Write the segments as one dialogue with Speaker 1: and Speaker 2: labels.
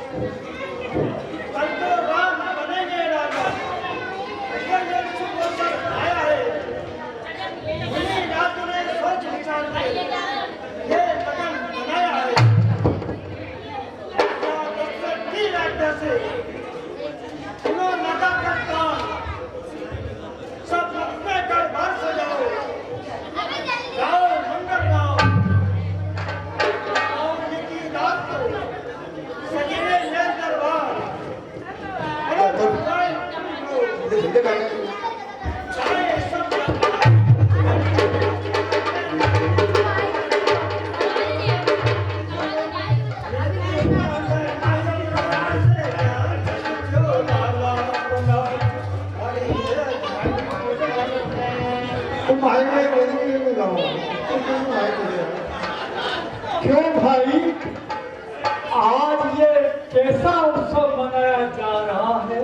Speaker 1: कल तो राम बनेंगे राजा। ये शुभ अवसर आया है। इन्हीं रातों ने सोच विचार के ये लगन बनाया है। दशरथ की आज्ञा से सुनो लगा कर काम, सब अपने दरबार से जाओ, जाओ मंगल गाओ। और की रात को सजीवे ये दरबार बड़े भगवान चाहे सब
Speaker 2: क्यों भाई, आज ये कैसा उत्सव मनाया जा रहा है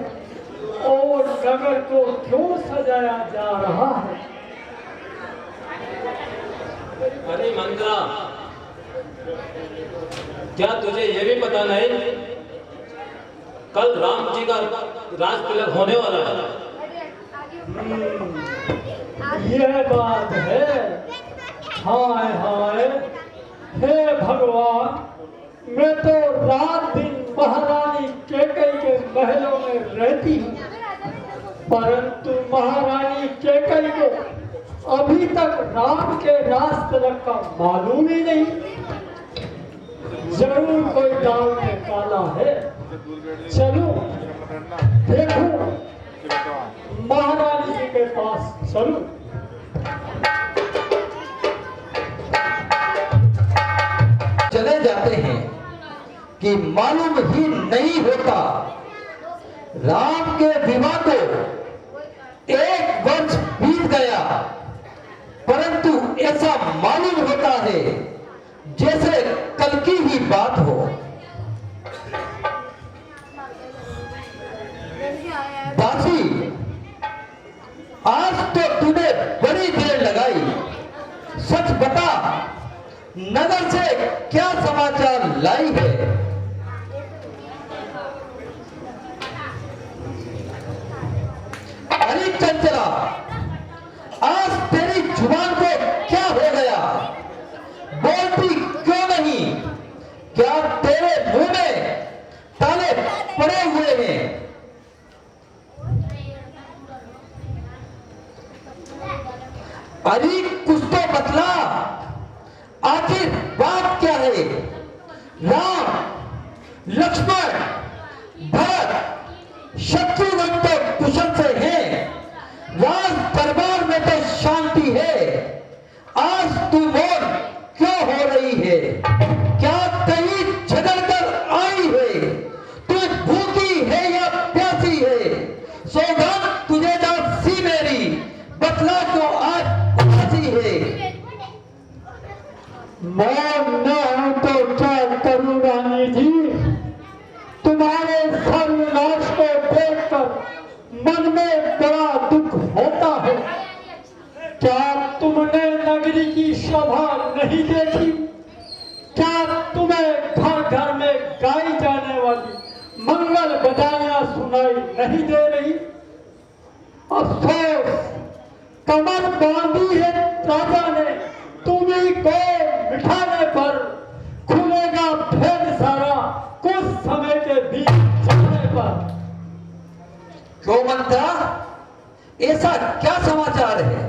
Speaker 2: और नगर को क्यों सजाया जा रहा है?
Speaker 3: अरे मंत्रा, क्या तुझे ये भी पता नहीं कल राम जी का राज तिलक होने वाला है?
Speaker 2: यह बात है। हाय हाय, हे भगवान, मैं तो रात दिन महारानी कैकेयी के महलों में रहती हूँ, परंतु महारानी कैकेयी को अभी तक राम के राज तिलक का मालूम ही नहीं। जरूर कोई दाल में काला है। चलो देखो, महारानी जी के पास चलो।
Speaker 4: चले जाते हैं कि मालूम ही नहीं होता राम के विवाह को 1 वर्ष बीत गया, परंतु ऐसा मालूम होता है जैसे कल की ही बात हो। दासी, आज तो तूने बड़ी देर लगाई, सच बता, नगर से क्या समाचार लाई है? अरे चंचला, आज तेरी जुबान को क्या हो गया? बोलती क्यों नहीं? क्या तेरे मुंह में ताले पड़े हुए हैं? अरे कुछ तो बतला, आखिर बात क्या है? राम, लक्ष्मण, भरत, शत्रुघ्न तो कुशल से हैं, राज दरबार में तो शांति है। आज तू मौन क्यों हो रही है? क्या कहीं झगड़ कर आई है? तू भूखी है या प्यासी है? सौगात तुझे दासी मेरी, बतला क्यों आज उदासी है?
Speaker 2: मैं न हूं तो क्या करूं रानी जी? तुम्हारे सर्वनाश को देखकर मन में बड़ा दुख होता है। क्या तुमने नगरी की शोभा नहीं देखी? क्या तुम्हें घर घर में गाई जाने वाली मंगल बधाइयां सुनाई नहीं दे रही? अफसोस, कमर बांधी है राजा ने, तुम्ही को मिठाने पर खुलेगा भेद सारा कुछ समय के बीच जाने पर।
Speaker 4: क्यों मंत्रा, ऐसा क्या समाचार है?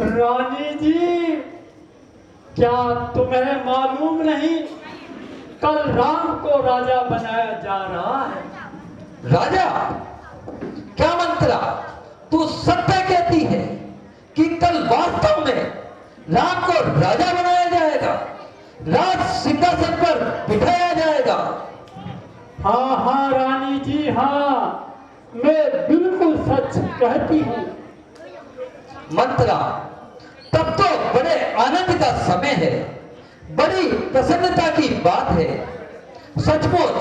Speaker 2: रानी जी, क्या तुम्हें मालूम नहीं, कल राम को राजा बनाया जा रहा है।
Speaker 4: राजा? क्या मंत्रा, तू सत्य कहती है कि कल वास्तव में राम को राजा बनाया जाएगा, राज सिंहासन पर बिठाया जाएगा?
Speaker 2: हाँ हाँ रानी जी, हाँ, मैं बिल्कुल सच कहती हूँ।
Speaker 4: मंत्रा, तब तो बड़े आनंद का समय है, बड़ी प्रसन्नता की बात है। सचमुच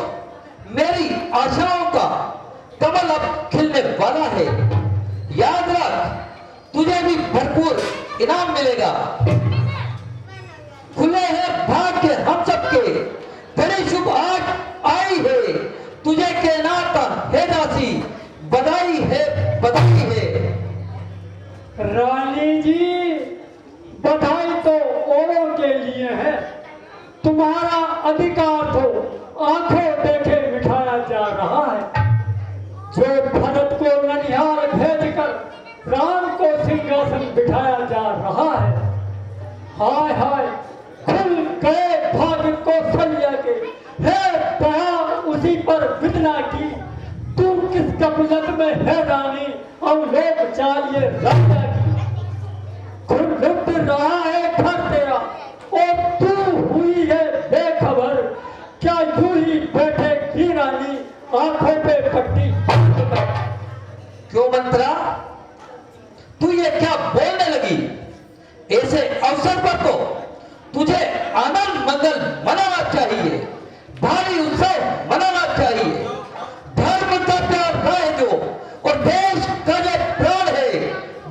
Speaker 4: मेरी आशाओं का कमल अब खिलने वाला है। याद रख, तुझे भी भरपूर इनाम मिलेगा।
Speaker 2: रानी जी, बधाई तो औरों के लिए है, तुम्हारा अधिकार तो आंखों देखे मिठाया जा रहा है। जो भरत को ननिहाल भेजकर राम को सिंहासन बिठाया जा रहा है, हाय हाय खुल गए भाग्य कौशल्या के, है दया उसी पर विदना की। तू किस कबीलत में है रानी, और लोग चाहिए राजा की। खुद लुट रहा है घर तेरा, और तू हुई है बेखबर। क्या यूं ही बैठे की रानी, आंखों पे पट्टी।
Speaker 4: क्यों मंत्रा, तू ये क्या बोलने लगी? ऐसे अवसर पर तो तुझे आनंद मंगल मनाना चाहिए, भारी उत्सव मनाना चाहिए। धर्म का प्यार है जो, और देश का जो प्राण है,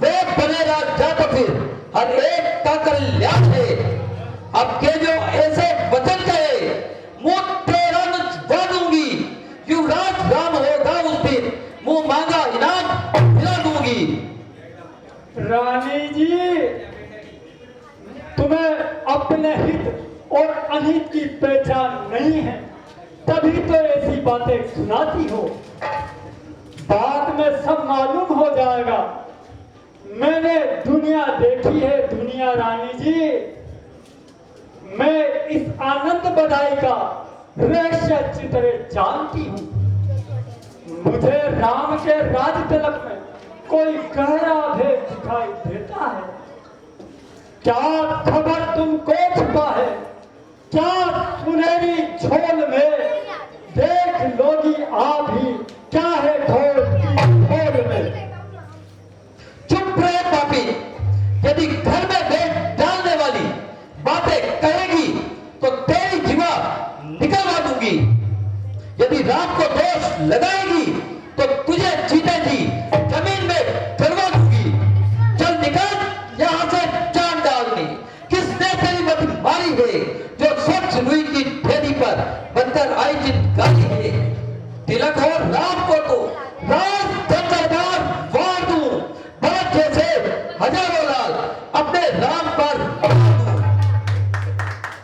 Speaker 4: वे बनेगा जा तो फिर हर एक का कल्याण है। अब के जो ऐसे वचन कहे, मुंह तेरा नचवा दूंगी। युवराज राम होगा उस दिन, मुंह मांगा इनाम दिला दूंगी।
Speaker 2: रानी जी, तुम्हें अपने हित और अहित की पहचान नहीं है, तभी तो ऐसी बातें सुनाती हो। बाद में सब मालूम हो जाएगा। मैंने दुनिया देखी है दुनिया रानी जी। मैं इस आनंद बधाई का रहस्य चित्रे जानती हूँ। मुझे राम के राज तिलक में कोई गहरा भेद दिखाई देता है। क्या खबर तुमको छुपा है, क्या सुनहरी झोल में देख लोगी आप ही, क्या है घोल की घोल में।
Speaker 4: चुप रहे पापी, यदि घर में भेद डालने वाली बातें कहेगी तो तेरी जीवा निकलवा दूंगी। यदि राम को दोष लगाएगी तो तुझे जीते जी जमीन में करवा दूंगी। चल निकल यहां से जान डालनी। किसने तेरी मत मारी है, जो स्वच्छ लुई की ढेरी पर बनकर आई जिन गाली है। तिलक हो राम को तो राज दरबार वार दूं, भरत जैसे हजारों लाल अपने राम पर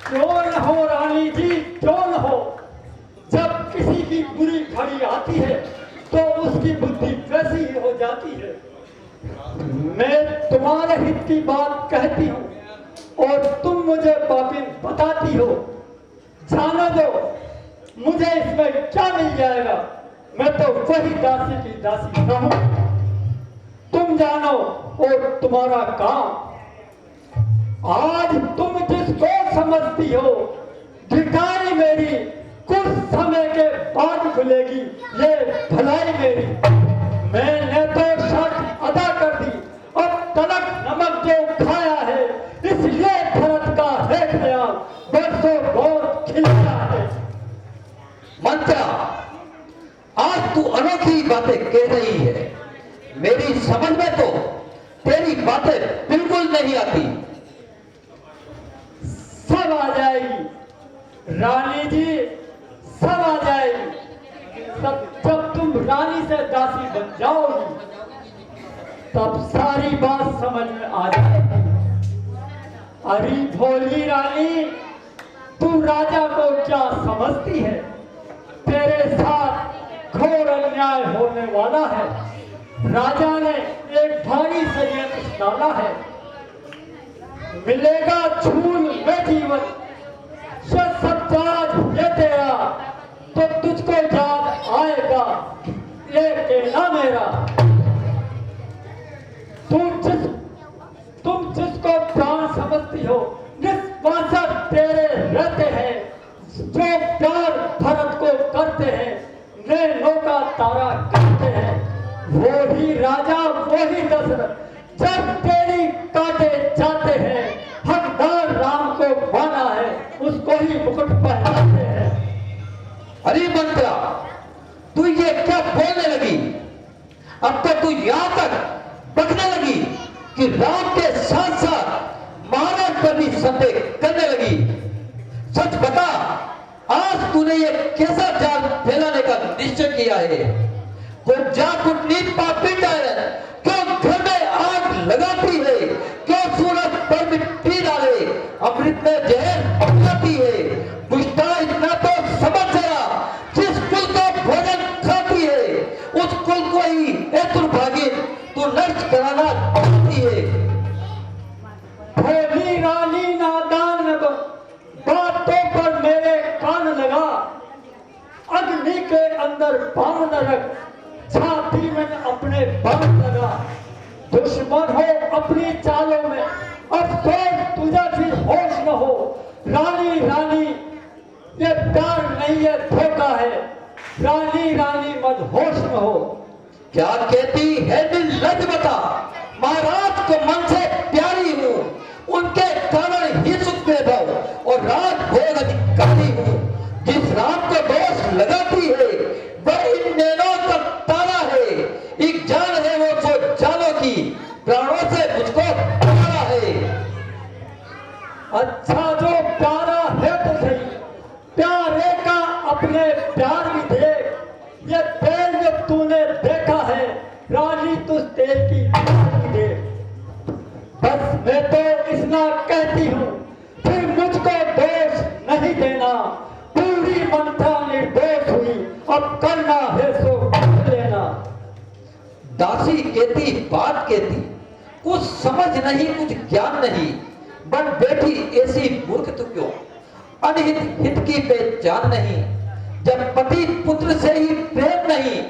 Speaker 2: क्यों न हो रानी जी, क्यों न हो। जब किसी की बुरी घड़ी आती है तो उसकी बुद्धि वैसी ही हो जाती है। मैं तुम्हारे हित की बात कहती हूँ और तुम मुझे पापिन बताती हो। जाने दो, मुझे इसमें क्या मिल जाएगा। मैं तो वही दासी की दासी रहूं। तुम जानो और तुम्हारा काम। आज तुम जिसको समझती हो भिखारी मेरी, कुछ समय के बाद खुलेगी ये भलाई मेरी। मैंने तो शर्त अदा कर दी, अब तलक नमक जो खाया है, इसलिए भरत का है ख्याल बरसों बहुत खिलाया है।
Speaker 4: मंत्रा, आज तू अनोखी बातें कह रही है। मेरी समझ में तो तेरी बातें बिल्कुल नहीं आती।
Speaker 2: सब आ जाएगी रानी जी, सब आ जाएगी। सब जब तुम रानी से दासी बन जाओगी तब सारी बात समझ में आ जाएगी। अरे भोली रानी, तू राजा को क्या समझती है? तेरे साथ घोर अन्याय होने वाला है। राजा ने एक भारी षड्यंत्र डाला है। मिलेगा झूल में जीवन, सब ताज ये तेरा, तो तुझको याद आएगा ये कहना मेरा। तुम जिसको प्राण समझती हो, निष्पासक तेरे रहते हैं। जो प्यार भरत को करते हैं, नैनों का तारा करते हैं, वो ही राजा वो ही दशरथ जब तेरी काटे जाते हैं। हकदार राम को माना है, उसको ही मुकुट पहनाते हैं।
Speaker 4: अरे मंत्रा, तू ये क्या बोलने लगी? अब तो तू यहां तक बकने लगी कि राम के साथ साथ महाराज पर भी संदेह करने लगी। सच बता, आज तूने ये कैसा जाल फैलाने का निश्चय किया है? वो जा कूटनीति पापी डायन क्यों घर में आग लगाती जाती है, क्यों सूरज पर मिट्टी डाले, अमृत में जहर उगलती है। दुष्टा इतना तो समझ जरा, जिस कुल का भोजन खाती है, उस कुल को ही ए दुर्भागी तू नष्ट कराना चाहती है।
Speaker 2: भोली रानी नादान बातों पर मेरे कान लगा, अग्नि के अंदर बाण न रख, छाती में अपने बाण लगा। दुश्मन हो अपनी चालों में, अफसोस तुझे फिर होश न हो। रानी रानी ये प्यार नहीं है धोखा है, रानी रानी मत होश न हो।
Speaker 4: क्या कहती है निर्लज बता, महाराज को मन से प्यारी हूँ, उनके कारण ही सुख में भव और राज भोग अधिकारी हूँ। जिस राम को दोष लगाती है वह इन नैनों का तारा है, एक जान है वो जो जानों की, प्राणों से मुझको प्यारा है।
Speaker 2: अच्छा जो प्यारा है तो सही, प्यारे का अपने प्यार भी देख। ये तेल जो तूने देखा है, रानी तुझ तेल की भी देख। बस मैं तो इतना कहती हूँ, फिर मुझको दोष नहीं देना। पूरी मंत्रा निर्दोष हुई, अब करना है सो कर लेना।
Speaker 4: दासी कहती बात कहती, कुछ समझ नहीं कुछ ज्ञान नहीं, बन बैठी ऐसी मूर्ख तो क्यों, अनहित हित की पहचान नहीं। जब पति पुत्र से ही प्रेम नहीं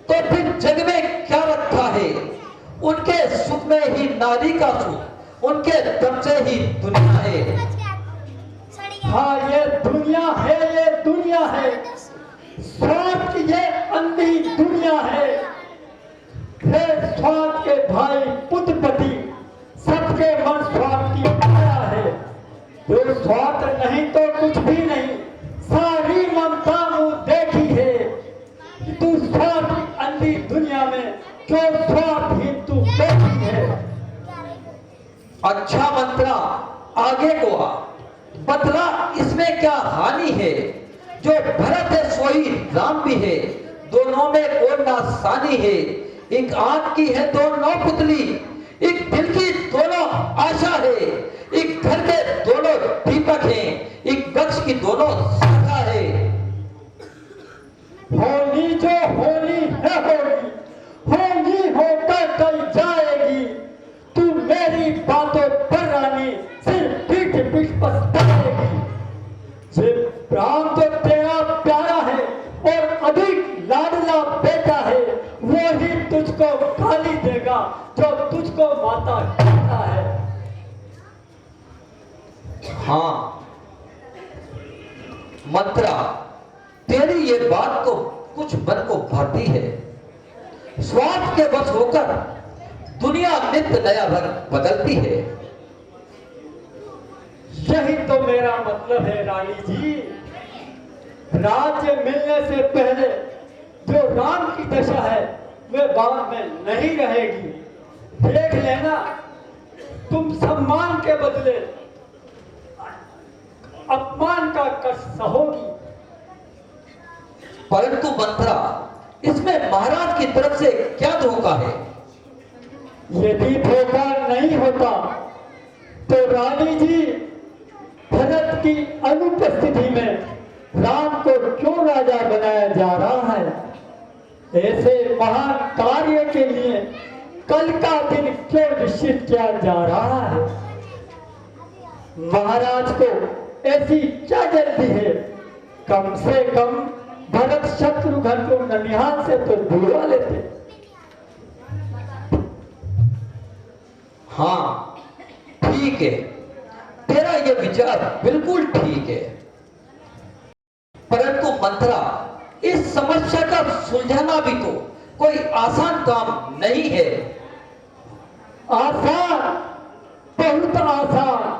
Speaker 4: तो फिर जग में क्या रखा है। उनके सुख में ही नारी का सुख, उनके दम से ही दुनिया है।
Speaker 2: हाँ ये दुनिया है, ये दुनिया है, स्वार्थ की ये अंधी दुनिया है। हे स्वार्थ के भाई पुत्रपति, सबके मन स्वार्थ की माया है। जो स्वार्थ नहीं तो कुछ भी नहीं, सारी ममता मुँह देखी है। तू स्वार्थ की अंधी दुनिया में क्यों स्वार्थहीन तू बैठी है।
Speaker 4: अच्छा मंत्रा आगे को आ, बदला इसमें क्या हानि है। जो भरत है सोई राम भी है, दोनों में कोई नासानी है। एक आंख की है दोनों पुतली, एक दिल की दोनों आशा है। एक घर के दोनों दीपक हैं, एक वृक्ष की दोनों शाखा है।
Speaker 2: होली जो होली है होली, होली होकर कल जाएगी। तू मेरी बातों पर रानी सिर पीठ पीठ पछताएगी। जब राम तो तेरा प्यारा है और अधिक लाडला बेटा है, वो ही तुझको गाली देगा जो तुझको माता कहता है।
Speaker 4: हाँ मंत्रा, तेरी ये बात तो कुछ मन को भाती है। स्वार्थ के वश होकर दुनिया नित्य नया रंग बदलती है।
Speaker 2: यही तो मेरा मतलब है रानी जी। राज्य मिलने से पहले जो राम की दशा है वे बाद में नहीं रहेगी। देख लेना, तुम सम्मान के बदले अपमान का कष्ट सहोगी।
Speaker 4: परंतु मंत्रा, इसमें महाराज की तरफ से क्या धोखा है।
Speaker 2: यदि धोखा नहीं होता तो रानी जी भरत की अनुपस्थिति में राम को क्यों राजा बनाया जा रहा है। ऐसे महान कार्य के लिए कल का दिन क्यों निश्चित किया जा रहा है। महाराज को ऐसी क्या जल्दी है। कम से कम भरत शत्रुघ्न को ननिहाल से तो बुलवा लेते।
Speaker 4: हाँ ठीक है, तेरा ये विचार बिल्कुल ठीक है। परंतु मंत्रा, इस समस्या का सुलझाना भी तो कोई आसान काम नहीं है।
Speaker 2: आसान, बहुत आसान।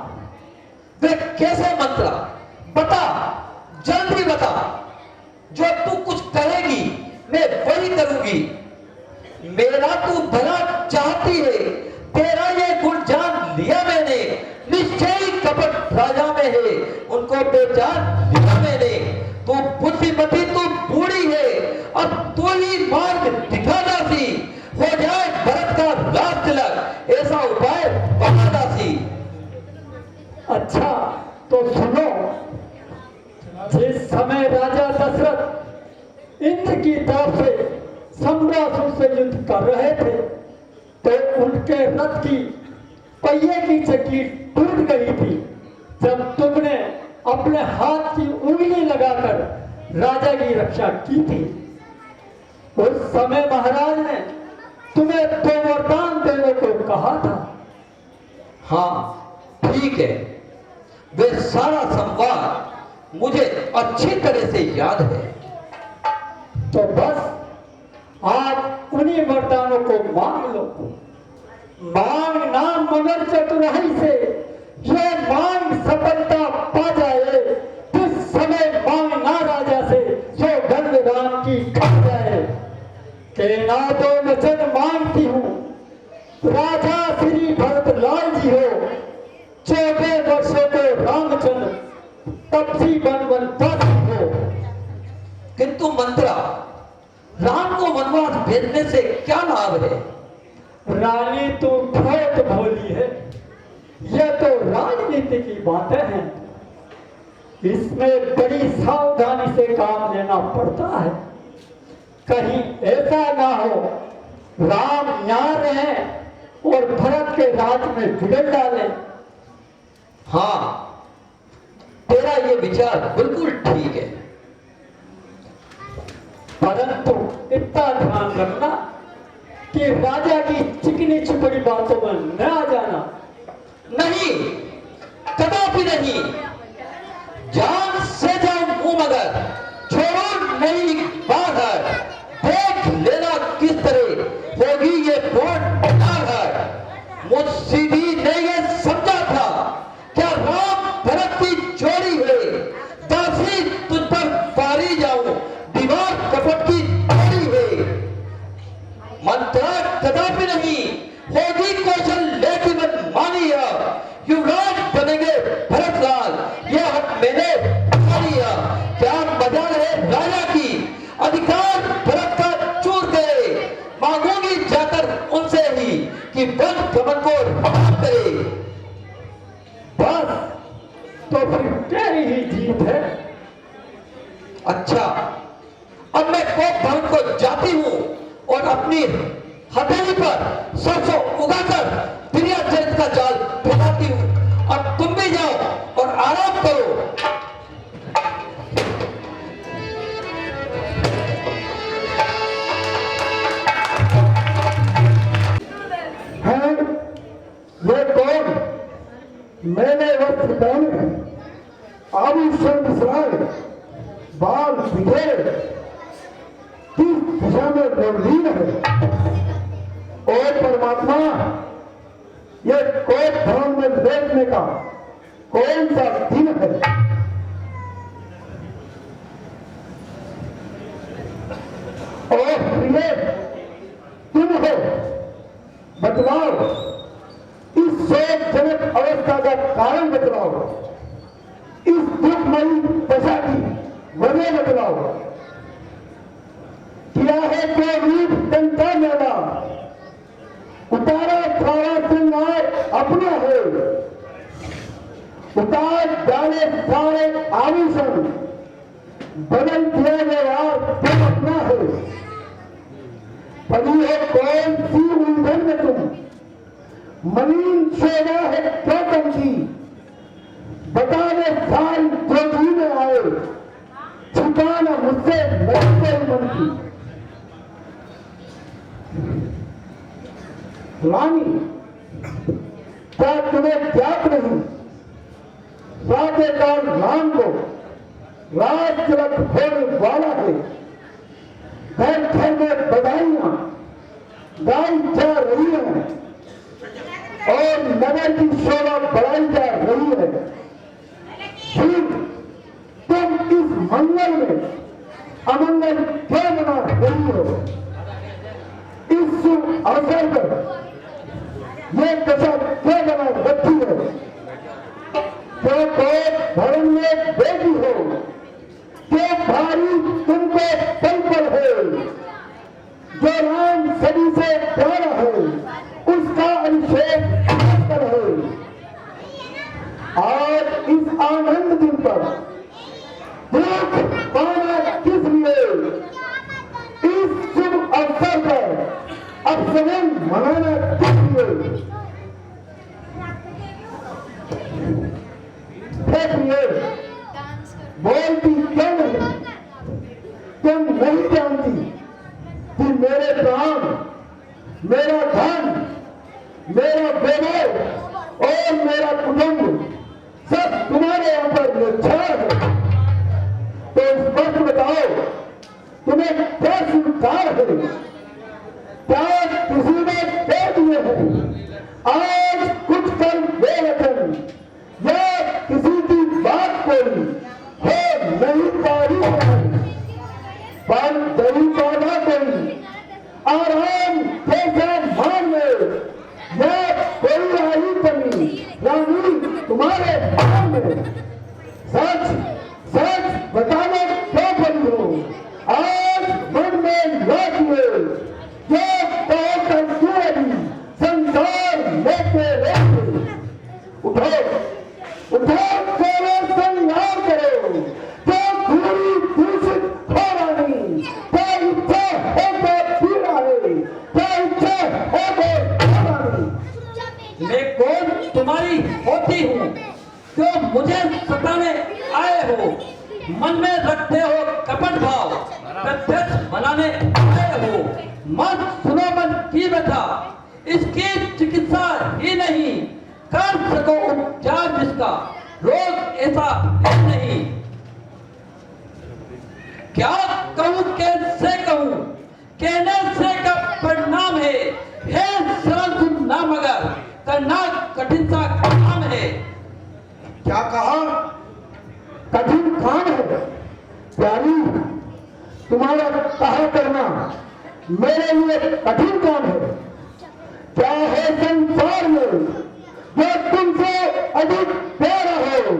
Speaker 4: वे कैसे मंत्रा, बता, जल्दी बता। जो तू कुछ कहेगी मैं वही करूंगी। मेरा तू भला चाहती है, तेरा ये गुण जान लिया मैंने। निश्चय ही कपट राजा में है, उनको पहचान लिया मैंने। तू बुद्धिमती, तू बूढ़ी है, अब तू ही मार्ग दिखाना सी। हो जाए भरत का राज तिलक, ऐसा उपाय
Speaker 2: समय राजा दशरथ इंद्र की तरफ से सम्रासुर से युद्ध कर रहे थे तो उनके रथ की पहिए की चक्की टूट गई थी। जब तुमने अपने हाथ की उंगली लगाकर राजा की रक्षा की थी, उस समय महाराज ने तुम्हें तो वरदान देने को कहा था।
Speaker 4: हाँ ठीक है, वे सारा संवाद मुझे अच्छी तरह से याद है।
Speaker 2: तो बस आज उन्हीं वरदानों को मांग लो। मांगना मगर चतुराई से, ये मांग सफलता पा जाए। जिस समय मांगना राजा से, सो गंध राम की खा जाए। के नादो वचन मांगती हूँ, राजा श्री भरत लाल जी हो। 14 वर्षों को रामचंद्र तपसी बन वनवासी हो।
Speaker 4: किंतु मंत्रा, राम को वनवास भेजने से क्या लाभ है?
Speaker 2: रानी तो बहुत भोली है, यह तो राजनीति की बातें हैं। इसमें बड़ी सावधानी से काम लेना पड़ता है। कहीं ऐसा ना हो राम यहाँ रहे और भरत के राज में बिगड़ डाले।
Speaker 4: हाँ, तेरा ये विचार बिल्कुल ठीक है।
Speaker 2: परंतु इतना ध्यान रखना कि राजा की चिकनी चुपड़ी बातों में न आ जाना।
Speaker 4: नहीं, कदापि नहीं। जान से जाऊं मुंह मगर, छोड़ो नहीं बात है। देख लेना किस तरह होगी ये पूर्ण है। मुझसे भी नहीं ये समझा था, क्या राम भरत की जोड़ी है। दासी तुझ पर पारी जाऊं, दीवार कपट की जोड़ी है। मंत्रा कदापि नहीं होगी कौशल लेकिन मन मानिया। युवराज बनेंगे भरतलाल, यह हक मैंने लिया। क्या मजाल है राजा की, अधिकार भरत का चूर गए। मांगूंगी जाकर उनसे ही कि वन गमन को रवाना करे।
Speaker 2: बस तो फिर तेरी ही जीत है।
Speaker 4: अच्छा, अब मैं कोप भवन को जाती हूँ और अपनी हथेली पर सरसों उगाकर प्रियाचरित का जाल फैलाती हूँ। अब तुम भी जाओ और आराम करो।
Speaker 2: हैं ये कौन? मैंने वक्त पहने, आभूषण विसराए, बाल बिखेरे, किस दिशा में गंभीर है। और परमात्मा, ये कोप भवन में देखने का कौन सा दिन है? और प्रिय तुम हो, बतलाओ इस शोकजनक अवस्था का कारण बतलाओ। इस दुखमयी दशा की वजह बतलाओ। किया है जो रूप जनता मेरा, उतारा सारा श्रृंगार अपना है। उतार डाले सारे आभूषण, बदल दिया व्यवहार तुम अपना है। पड़ी है कौन सी उलझन में तुम, मलिन शोभा है क्या तुम की। बता दे सारी जो जी में आए, छुपाना मुझसे लगते मन की। रानी, क्या तुम्हें ज्ञात नहीं, साकेकार राम को राज तिलक होने वाला है। घर घर में बधाइयां गाई जा रही हैं और नगर की शोभा बढ़ाई जा रही है। फिर तुम इस मंगल में अमंगल क्यों मना रही हो? इस शुभ अवसर पर ये दशा क्यों बना रखी है? क्यों कोप भवन में बेटी हो? क्यों भारी तुमको पल पर है? जो राम सदी से प्यारा है, उसका अभिषेक पर है। आज इस आनंद दिन पर दुख बोलती क्यों नहीं? तुम नहीं जानती कि मेरे प्राण, मेरा धन, मेरा वैभव और मेरा कुटुंब सब तुम्हारे यहाँ पर निच्छावर है। तो स्पष्ट बताओ, तुम्हें क्या स्वीकार है? क्या किसी ने दे दिए हैं आज कुछ कर बेवचन, या किसी की बात कोई हो नहीं पारी पर दरी पौधा कोई आराम कैसा मान ले, या कोई आई कमी रानी तुम्हारे मन में? सच सच बताना क्यों बंद हो? आज मन में लौट ले जो कहकर तू संसार लेते रहते। उठो उठो, करो संहार करो, जो दूरी दूषित हो रानी, क्या इच्छा होकर पीड़ा है, क्या इच्छा होकर रानी।
Speaker 4: मैं कौन तुम्हारी होती हूँ, क्यों मुझे सताने आए हो? मन में रखते हो कपट भाव, प्रत्यक्ष बनाने आए हो। मन सुनो मन की व्यथा, इसकी चिकित्सा ही नहीं कर सको उपचार जिसका रोग ऐसा है नहीं। क्या कहूँ कैसे कहूँ, कहने से का परिणाम है सरल सुनना मगर करना कठिन सा काम है।
Speaker 2: क्या कहा? कठिन काम है प्यारी, तुम्हारा कहा करना मेरे लिए कठिन काम है। क्या है संसार में जो तुमसे अधिक प्यारा हो?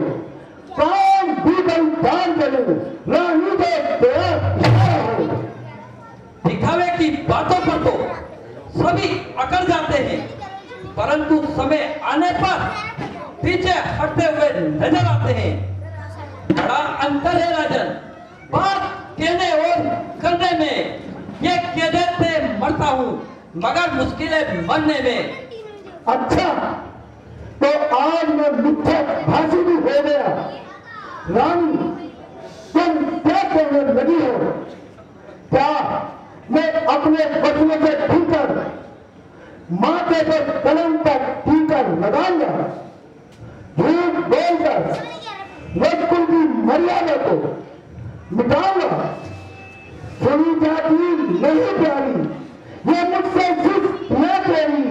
Speaker 2: काम भी बलिदान करे रानी को प्यारा हो।
Speaker 4: दिखावे की बातों पर तो सभी अकड़ जाते हैं, परंतु समय आने पर पीछे हटते हुए नजर आते हैं। बड़ा अंतर है राजन, बात कहने और करने में। ये कह देते मरता हूँ मगर मुश्किलें मरने में।
Speaker 2: अच्छा, तो आज मैं मिथ्या भाषी भी हो गया। रानी, तुम क्या कहने लगी हो? क्या मैं अपने बचने से भीतर माथे पर कलम का टीका लगाऊंगा? झूठ बोलकर लोगों की मर्यादा को मिटाऊंगा? सुनी जाती नहीं प्यारी, ये मुझसे सिर्फ न तेरी,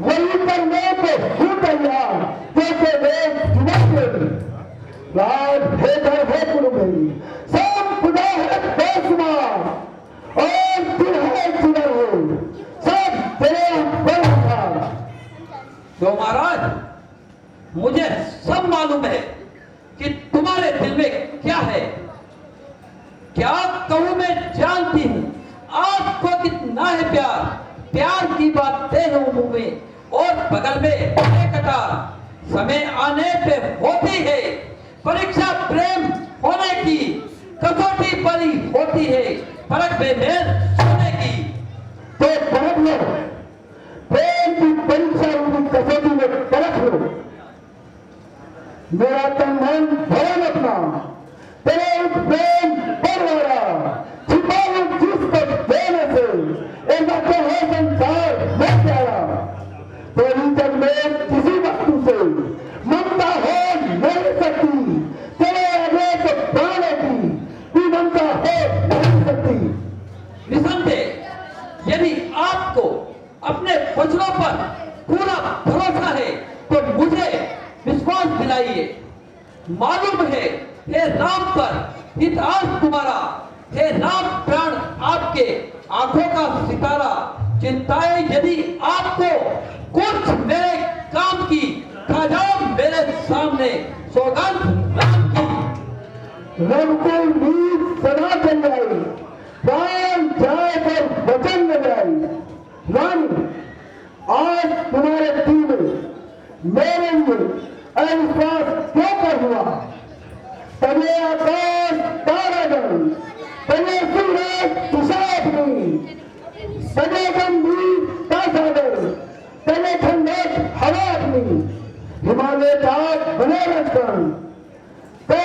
Speaker 2: वही करने को हूँ तैयार जैसे वे चुनाव राज भेदर है तुम गई, सब खुदा है बेसुमार और फिर है जिधर हो सब तेरे बरसार।
Speaker 4: तो महाराज, मुझे सब मालूम है कि तुम्हारे दिल में क्या है। क्या कहूँ मैं जानती हूँ आपको कितना है प्यार। प्यार की बातें हो मुंह में और बगल में एक कटार। समय आने पे होती है परीक्षा प्रेम होने की, कसौटी परी होती है परख में मेल होने की।
Speaker 2: तो परख लो, प्रेम की परीक्षा रूपी कसौटी में परख लो। मेरा तन मन भवन अपना तेरे उस प्रेम पर वाला छिपाओ जिसको देने से ऐसा तो है संसार में प्यारा। तेरी जब में किसी वस्तु से ममता हो नहीं सकती, तेरे आगे तो प्राण की भी ममता हो नहीं सकती।
Speaker 4: निसंदेह यदि आपको अपने वचनों पर पूरा भरोसा है तो मुझे विश्वास दिलाइए। मालूम है हे राम पर हितैषी तुम्हारा, हे राम प्राण आपके आंखों का सितारा। चिंताएं यदि आपको कुछ मेरे काम की, खा जाओ मेरे सामने सौगंध राम की।
Speaker 2: रब को नींद सदा चल जाए, प्राण जाए पर वचन न जाए। रानी, आज तुम्हारे दिल में मेरे लिए अविश्वास क्यों कर हुआ? तने आकाश तारागण, तने सूरज तुषारग्नि, तने गंभीर सागर, तने ठंडक हवाग्नि, हिमालय का बने रखन, तो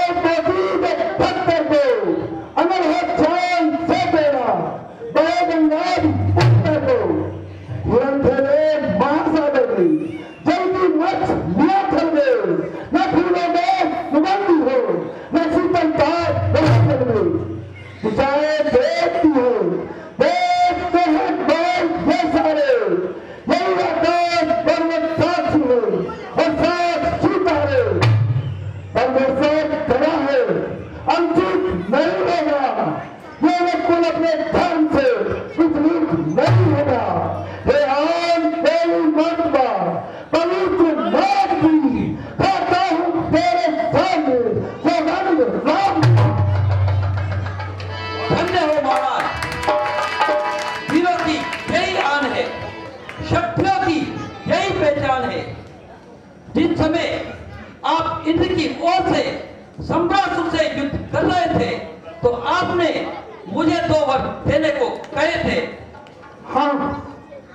Speaker 2: शुभ राम।
Speaker 4: धन्य हो महाराज, वीरों की यही आन है, शक्तियों की यही पहचान है। जिस समय आप इंद्र की ओर से सम्रासुर से युद्ध कर रहे थे तो आपने मुझे 2 वर देने को कहे थे।
Speaker 2: हाँ,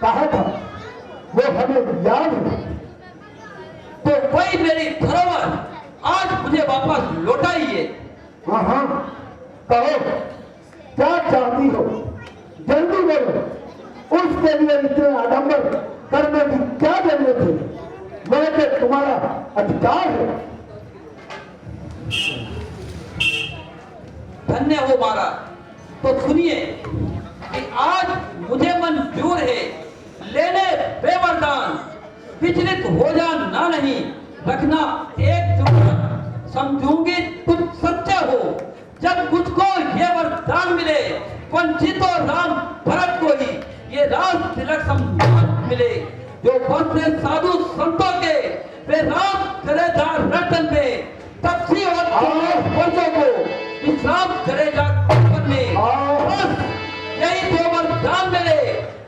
Speaker 2: कहा था, वो हमें याद है।
Speaker 4: तो वही मेरी धरोहर आज मुझे वापस लौटाइए।
Speaker 2: हाँ हाँ, कहो क्या चाहती हो, जल्दी बोलो। उसके लिए इतने आडंबर करने की क्या जरूरत है? मैं तो तुम्हारा अधिकार है।
Speaker 4: धन्य हो महाराज। तो सुनिए कि आज मुझे मंजूर है लेने बेवरदान, विचलित हो जाना नहीं, रखना एकजुट। समझूंगी तुम सच्चे हो जब मुझको ये वरदान मिले, वंचित और राम भरत को ही ये राज तिलक सम्मान मिले। जो बसते साधु संतों के वे राम करेदार रतन में, तपसी और वर्षों को विश्राम करेगा में। बस यही 2 वरदान मिले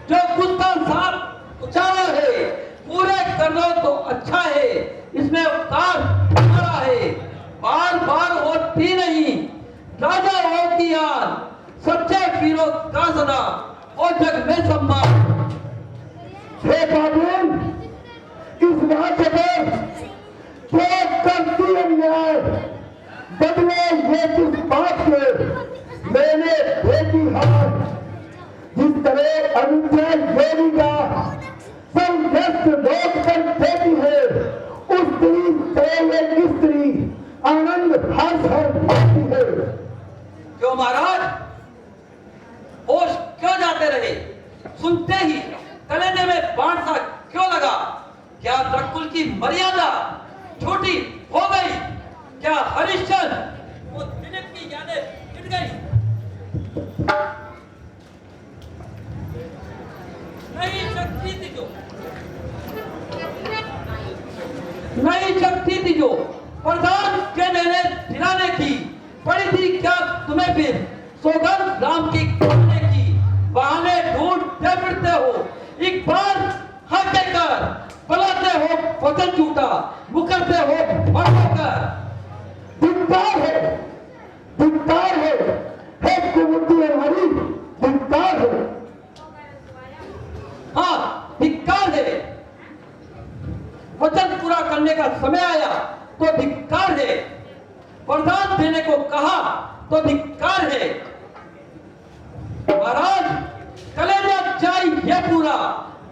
Speaker 4: जो गुस्सा साफ उचारा है, पूरे कर लो तो अच्छा है। इसमें उपकार हमारा है, बार बार होती नहीं, राजा हो की याद, सच्चे वीरों का सदा और जग में सम्मान।
Speaker 2: हे बाबून, इस राज्य पर क्या करती अन्याय, बदले ये किस बात के मैंने बेटी हार। जिस तरह अयोध्या योगी का संघर्ष रोक कर देती है, उस दिन एक स्त्री आनंद हर्ष पाती है।
Speaker 4: क्यों महाराज, होश क्यों जाते रहे? सुनते ही कलेने में बाण सा क्यों लगा? क्या रकुल की मर्यादा छोटी हो गई? क्या हरिश्चंद्र वो दिलीप की यादें मिट गई? नई शक्ति थी जो प्रधान के लेने दिलाने की पड़ी थी। क्या तुम्हें फिर सौगंध राम की करने की बहाने ढूंढते फिरते हो? एक बार हक देकर बुलाते हो वचन झूठा, मुकरते हो बढ़कर।
Speaker 2: धिक्कार है कुमुदी हमारी, धिक्कार है।
Speaker 4: हाँ, धिक्कार है। वचन पूरा करने का समय आया तो धिक्कार है, वरदान देने को कहा तो धिक्कार है। महाराज, कलेजा चाहिए पूरा,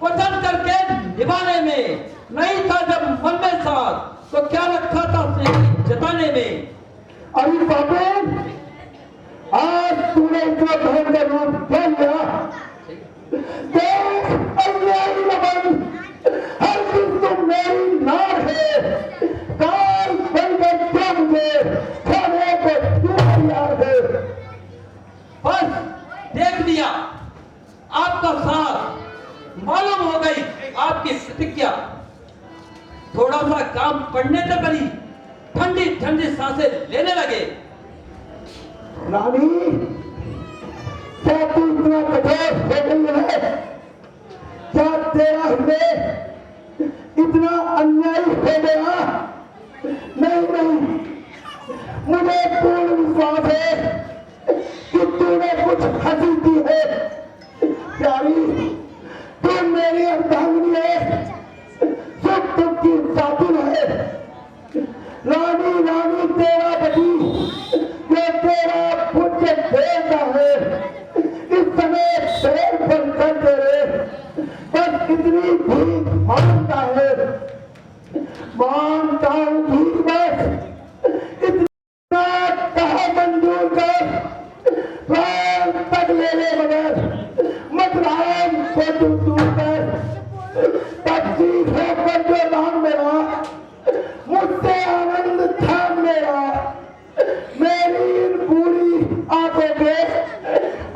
Speaker 4: वचन करके निभाने में। नहीं था जब मन में साथ तो क्या रखा था से जताने में।
Speaker 2: अरे बाबू, आज तूने इतना भयंकर रूप दे लिया, देख अन्यायी लगन, हर दिन तुम मेरी नार है, काल बनकर क्या मुझे खाने को क्यों तैयार है?
Speaker 4: बस देख लिया आपका साथ, मालूम हो गई आपकी प्रतिज्ञा। थोड़ा सा काम पड़ने से बड़ी ठंडी ठंडी सांसें लेने लगे।
Speaker 2: रानी, क्या तू इतना कठोर हो गई है? क्या तेरा हृदय इतना अन्यायी हो गया? नहीं, मुझे पूर्ण विश्वास है कि तूने कुछ हंसी की है। प्यारी, तू मेरी अर्धांगिनी है, सुख दुख की साथी है। रानी तेरा पति जो तेरा पूज्य देवता है, इस समय पैर पर कर दे रहे, बस इतनी भीख मांगता हूँ भीख, बस इतना कहा मंजूर कर, प्राण तक ले ले मगर मत राम को तू दूर कर। तब ठीक है पर जो नाम मेरा, मुझसे आनंद था मेरा, मेरी इन पूरी आंखों पे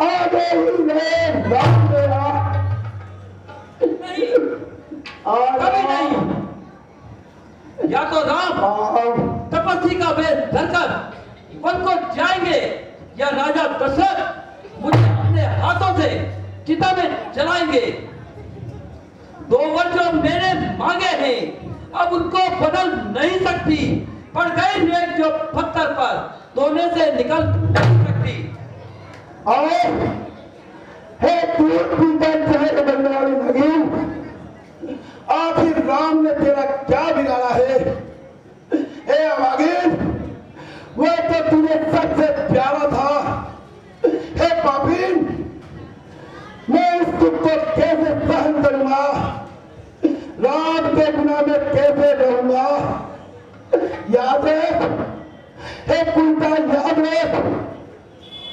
Speaker 2: आगे ही रहे राम मेरा।
Speaker 4: कभी नहीं। या तो राम तपस्वी का वेश धरकर
Speaker 3: वन को जाएंगे या राजा दशरथ मुझे अपने हाथों से चिता में जलाएंगे। 2 वर जो मैंने मांगे हैं अब उनको बदल नहीं सकती। पड़ गई नेक जो पत्थर पर धोने से निकल नहीं सकती।
Speaker 2: और हे दूर पीतल चाहे बनने वाली भगीन, आखिर राम ने तेरा क्या बिगाड़ा है? हे अभागीन, वो तो तुझे सबसे प्यारा था। हे पापीन, मैं इस दुख को कैसे सहन करूंगा? राम के बिना मैं कैसे रहूंगा? याद है हे कुंता, याद है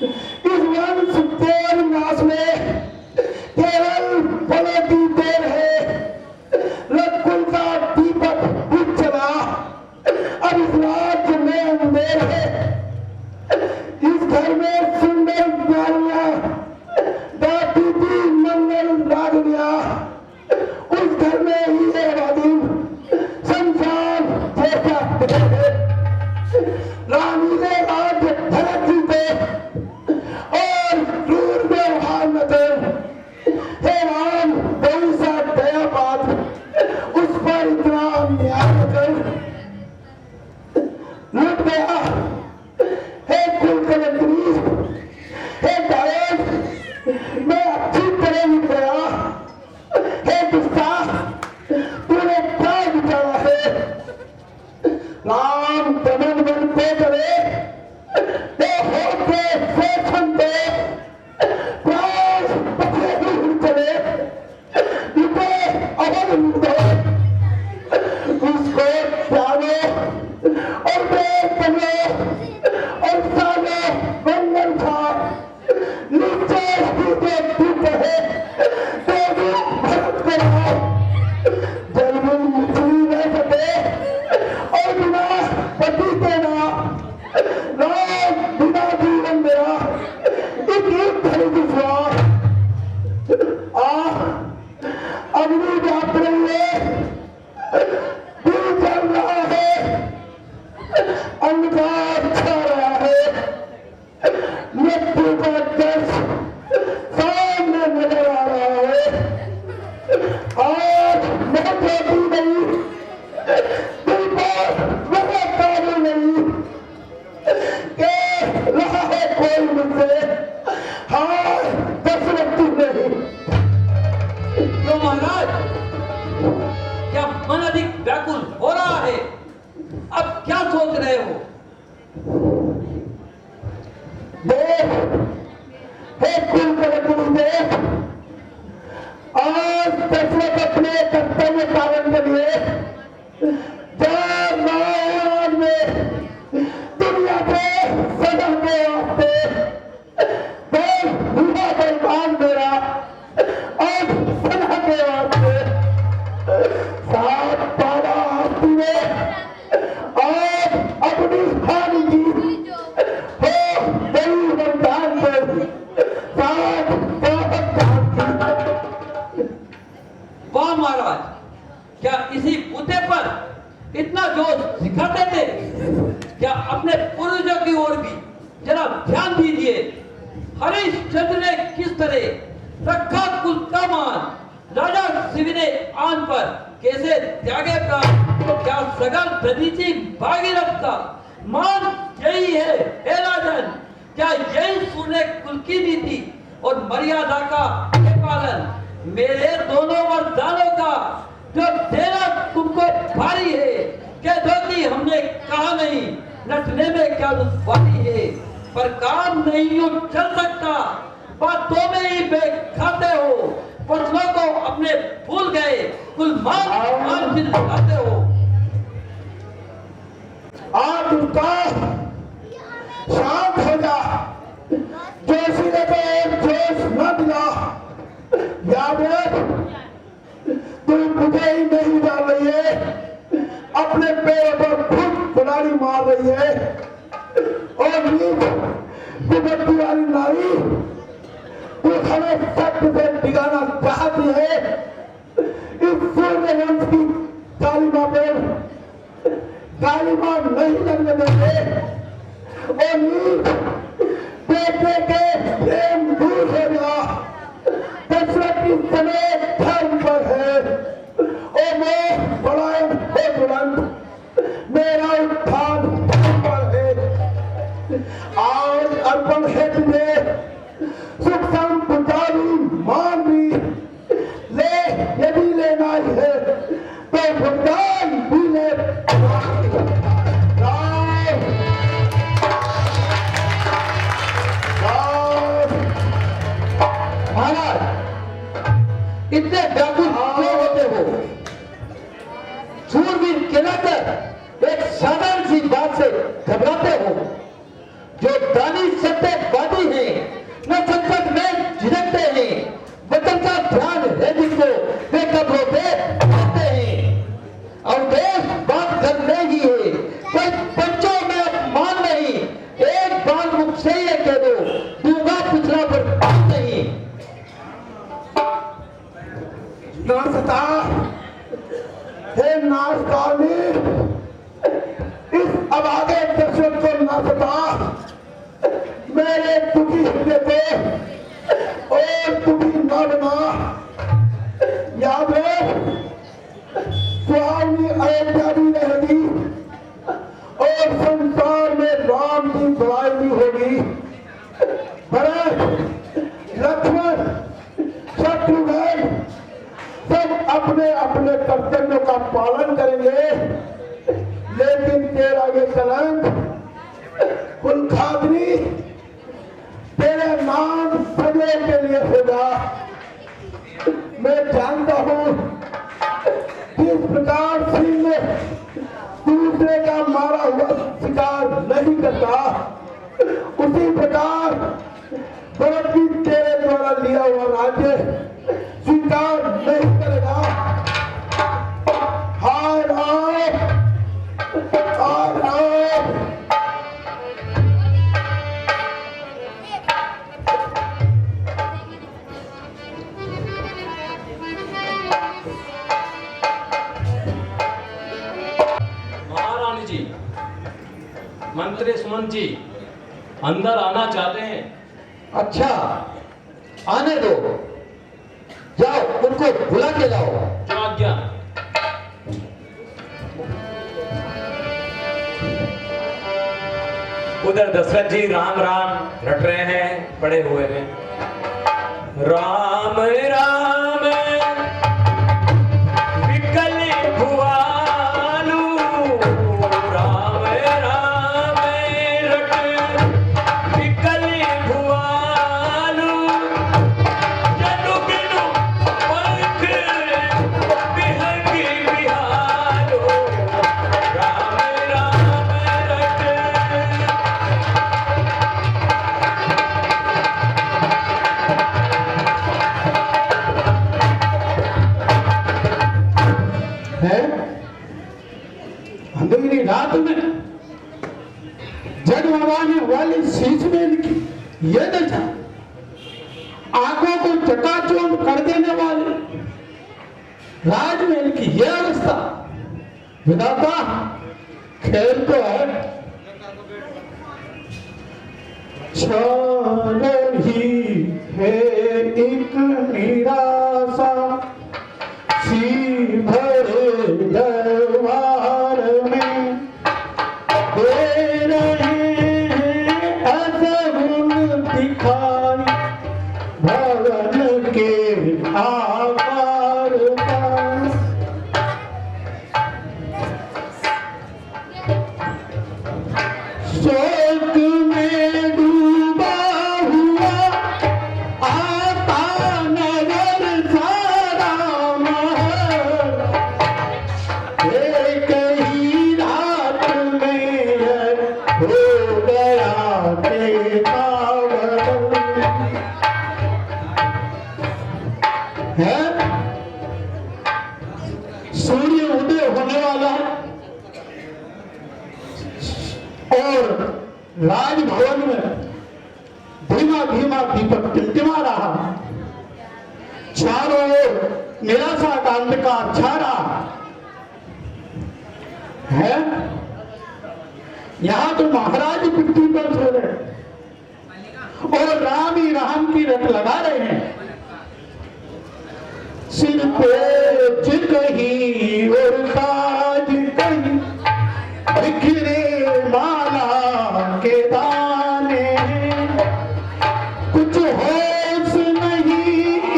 Speaker 2: इस वंश के नाश में केवल पलों की देर है। रघुकुल का दीपक बुझ चला, अब इस राज्य में अंधेर है। इस घर में सुंदर नारियां गाती थी मंगल रागनियां, उस घर में ही है वादिम संसार जैसा है। रानी ने राज्य भरत जी को और क्रूर व्यवहार न कर। हे राम, कोई सा दया बात उस पर इतना अन्याय न कर। लुट गया हे कुलकलंत्री, हे गायक, मैं अच्छी तरह लुट गया। हे दुष्टा, तूने क्या बिचारा है? राम दमन मन को करे तो होते शोषण दे, प्राण पकड़े ही चले, इसे अवध दो, उसको जानो और देख बनो और सालो बंधन था। नीचे सीधे टूटे है तो भी भरत करो, जन्म मुझी रह सके और बिना पति के ना राम बिना जीवन मेरा एक घड़ी विश्वास। अग्नि व्याप रही है, दिल जल रहा है, अंधकार छा रहा है, मृत्यु का दर्श सामने नजर आ रहा है। आज मैं रोटी नहीं, दिल पर मेरा काबू नहीं, के रहा है कोई मुझसे, हाँ दशरथ नहीं।
Speaker 3: क्यों महाराज, क्या मन अधिक व्याकुल हो रहा है? अब क्या सोच रहे हो?
Speaker 2: देख हे कुलकलंत्री, देख आज दशरथ अपने कर्तव्य पालन के लिए रामायण में दुनिया पे सदा के वास्ते देश भूला बलिदान मेरा और सदा के वास्ते 7 पारा आरती में और अपनी हानि की हो गई बलिदान में 7
Speaker 3: वाह महाराज, क्या इसी मुद्दे पर इतना जोश दिखाते थे? क्या अपने पूर्वजों की ओर भी जरा ध्यान दीजिए। हरिश्चंद्र ने किस तरह रखा कुल का मान, राजा शिव ने आन पर कैसे त्यागे प्राण, क्या सगल प्रदीची भागीरथ का मान यही है हे राजन? क्या यही सूर्य कुल की नीति और मर्यादा का पालन? मेरे दोनों वरदानों का जो देना तुमको भारी है, क्या धोती हमने कहा नहीं, नटने में क्या दुश्वारी है, पर काम नहीं यूं चल सकता, बातों में ही बेख खाते हो, फसलों को अपने भूल गए, कुल मान चिल्लाते हो।
Speaker 2: आज उनका शांत हो जा, जोशी ने तो एक जोश न दिला। याद है तू मुझे ही नहीं डाल रही है, अपने पैरों पर खुद कुल्हाड़ी मार रही है और कुबत्ती वाली नारी तू हमें सत्य से बिगाना चाहती है। इस सूर्य वंश की काली मां पर काली मां नहीं लगने देंगे बेटे के प्रेम दूर हो गया, दशरथ की समेत धर्म पर है। ओ मोह पलायन हो तुरंत, मेरा उत्थान धर्म पर है। आज अर्पण है तुझे सुख संपदारी मान भी ले, यदि लेना ही है तो भुगतान भी ले।
Speaker 4: महाराज, इतने व्याकुल क्यों होते हो? सूरवीर कहलाकर एक साधारण सी बात से घबराते हो। जो दानी सत्यवादी हैं, न संकट में झिझकते हैं, वतन का ध्यान है जिनको वे कब्रों पे आते हैं। और देश बात करने ही है, कोई पंचों में अपमान नहीं। एक बार मुख से ये कह दो, दूंगा पिछला पर नहीं।
Speaker 2: नासता हे नासकानी, इस अभागे दशरथ को नासता, मेरे दुखी हृदय को और दुखी न बना। याद है सुहावनी अयोध्या भी रहेगी और संसार में राम की बड़ाई भी होगी। भरत, लक्ष्मण, शत्रुघ्न सब अपने अपने कर्तव्यों का पालन करेंगे, लेकिन तेरा ये कलंक कुलखादनी तेरे नाम सदैव के लिए होगा। मैं जानता हूं किस प्रकार सिंह दूसरे का मारा हुआ शिकार नहीं करता, उसी प्रकार भरत भी तेरे द्वारा लिया हुआ राज्य स्वीकार नहीं करेगा। हाय राम, हाय राम।
Speaker 5: महारानी जी, मंत्री सुमंत जी अंदर आना चाहते हैं।
Speaker 4: अच्छा, आने दो। जाओ, उनको बुला के लाओ।
Speaker 5: जो आज्ञा।
Speaker 6: उधर दशरथ जी राम राम रट रहे हैं, पड़े हुए हैं। राम राम विकल भुआलू, राम राम रट विकल भुआलू, जनु बिनु पंख बिहंगी बिहालो, राम राम रट।
Speaker 2: है अंधेरी रात में जगमगाने वाली शीश में लिखी ये दशा, आंखों को चकाचौंध कर देने वाले राजमहल की यह अवस्था। विधाता, खेल तो है, क्षण ही है एक निराशा, सी भरे दरबार में दे रहे हैं असगुन दिखाई, भवन के आकार का। शोक में डूबा हुआ आता नगर सारा महल, एक ही रात में हो गया बेतावल। है सूर्य उदय होने वाला है और राजभवन में धीमा धीमा दीपक टिमटिमा रहा। चारों ओर निराशा का अंधकार छा रहा है। यहाँ तो महाराज पृथ्वी पर सो रहे और राम ही राम की रट लगा रहे हैं। सिर पे चित ही और ताज कहीं बिखरे माला के दाने, कुछ होश नहीं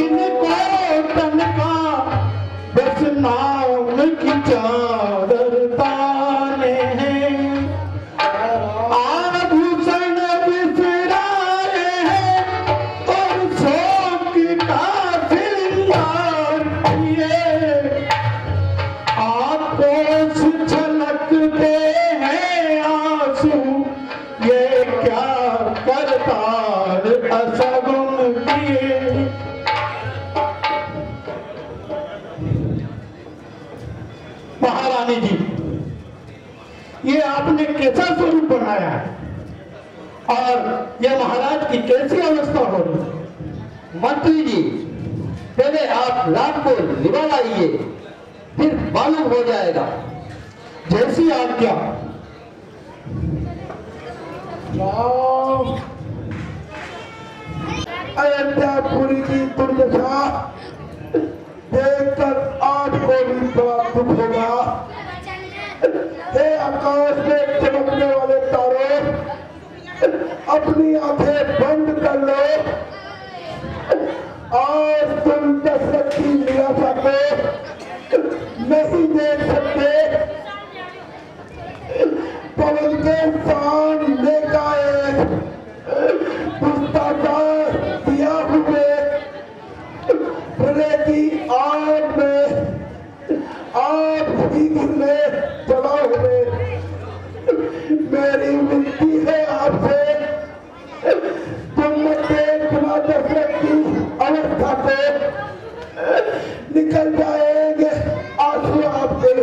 Speaker 2: इनको तन का, बस नाम की चादर ताने हैं। आभूषण बिसराए हैं और शोक का श्रृंगार किए, आंखों से छलकते हैं आंसू, ये क्या करतार असगुन किए। महारानी जी, ये आपने कैसा स्वरूप बनाया है और ये महाराज की कैसी अवस्था हो रही है?
Speaker 4: मंत्री जी, पहले आप लाट को निभा लाइए, फिर मालूम हो जाएगा।
Speaker 2: जैसी आज्ञा।
Speaker 1: अयोध्यापुरी की दुर्दशा देखकर आज को भी बड़ा दुख होगा। हे आकाश में चमकने वाले तारों, अपनी आंखें बंद कर लो। आज तुम दशरथ की निराशा को नहीं देख सकते। पवन के सामने का एक दुष्टाचार दिया हुए प्रलय की आग में आप ही गिरने चला हुए। मेरी विनती है आपसे, तुम देखना दशरथ की अवस्था को, निकल जाएंगे आंसू आपके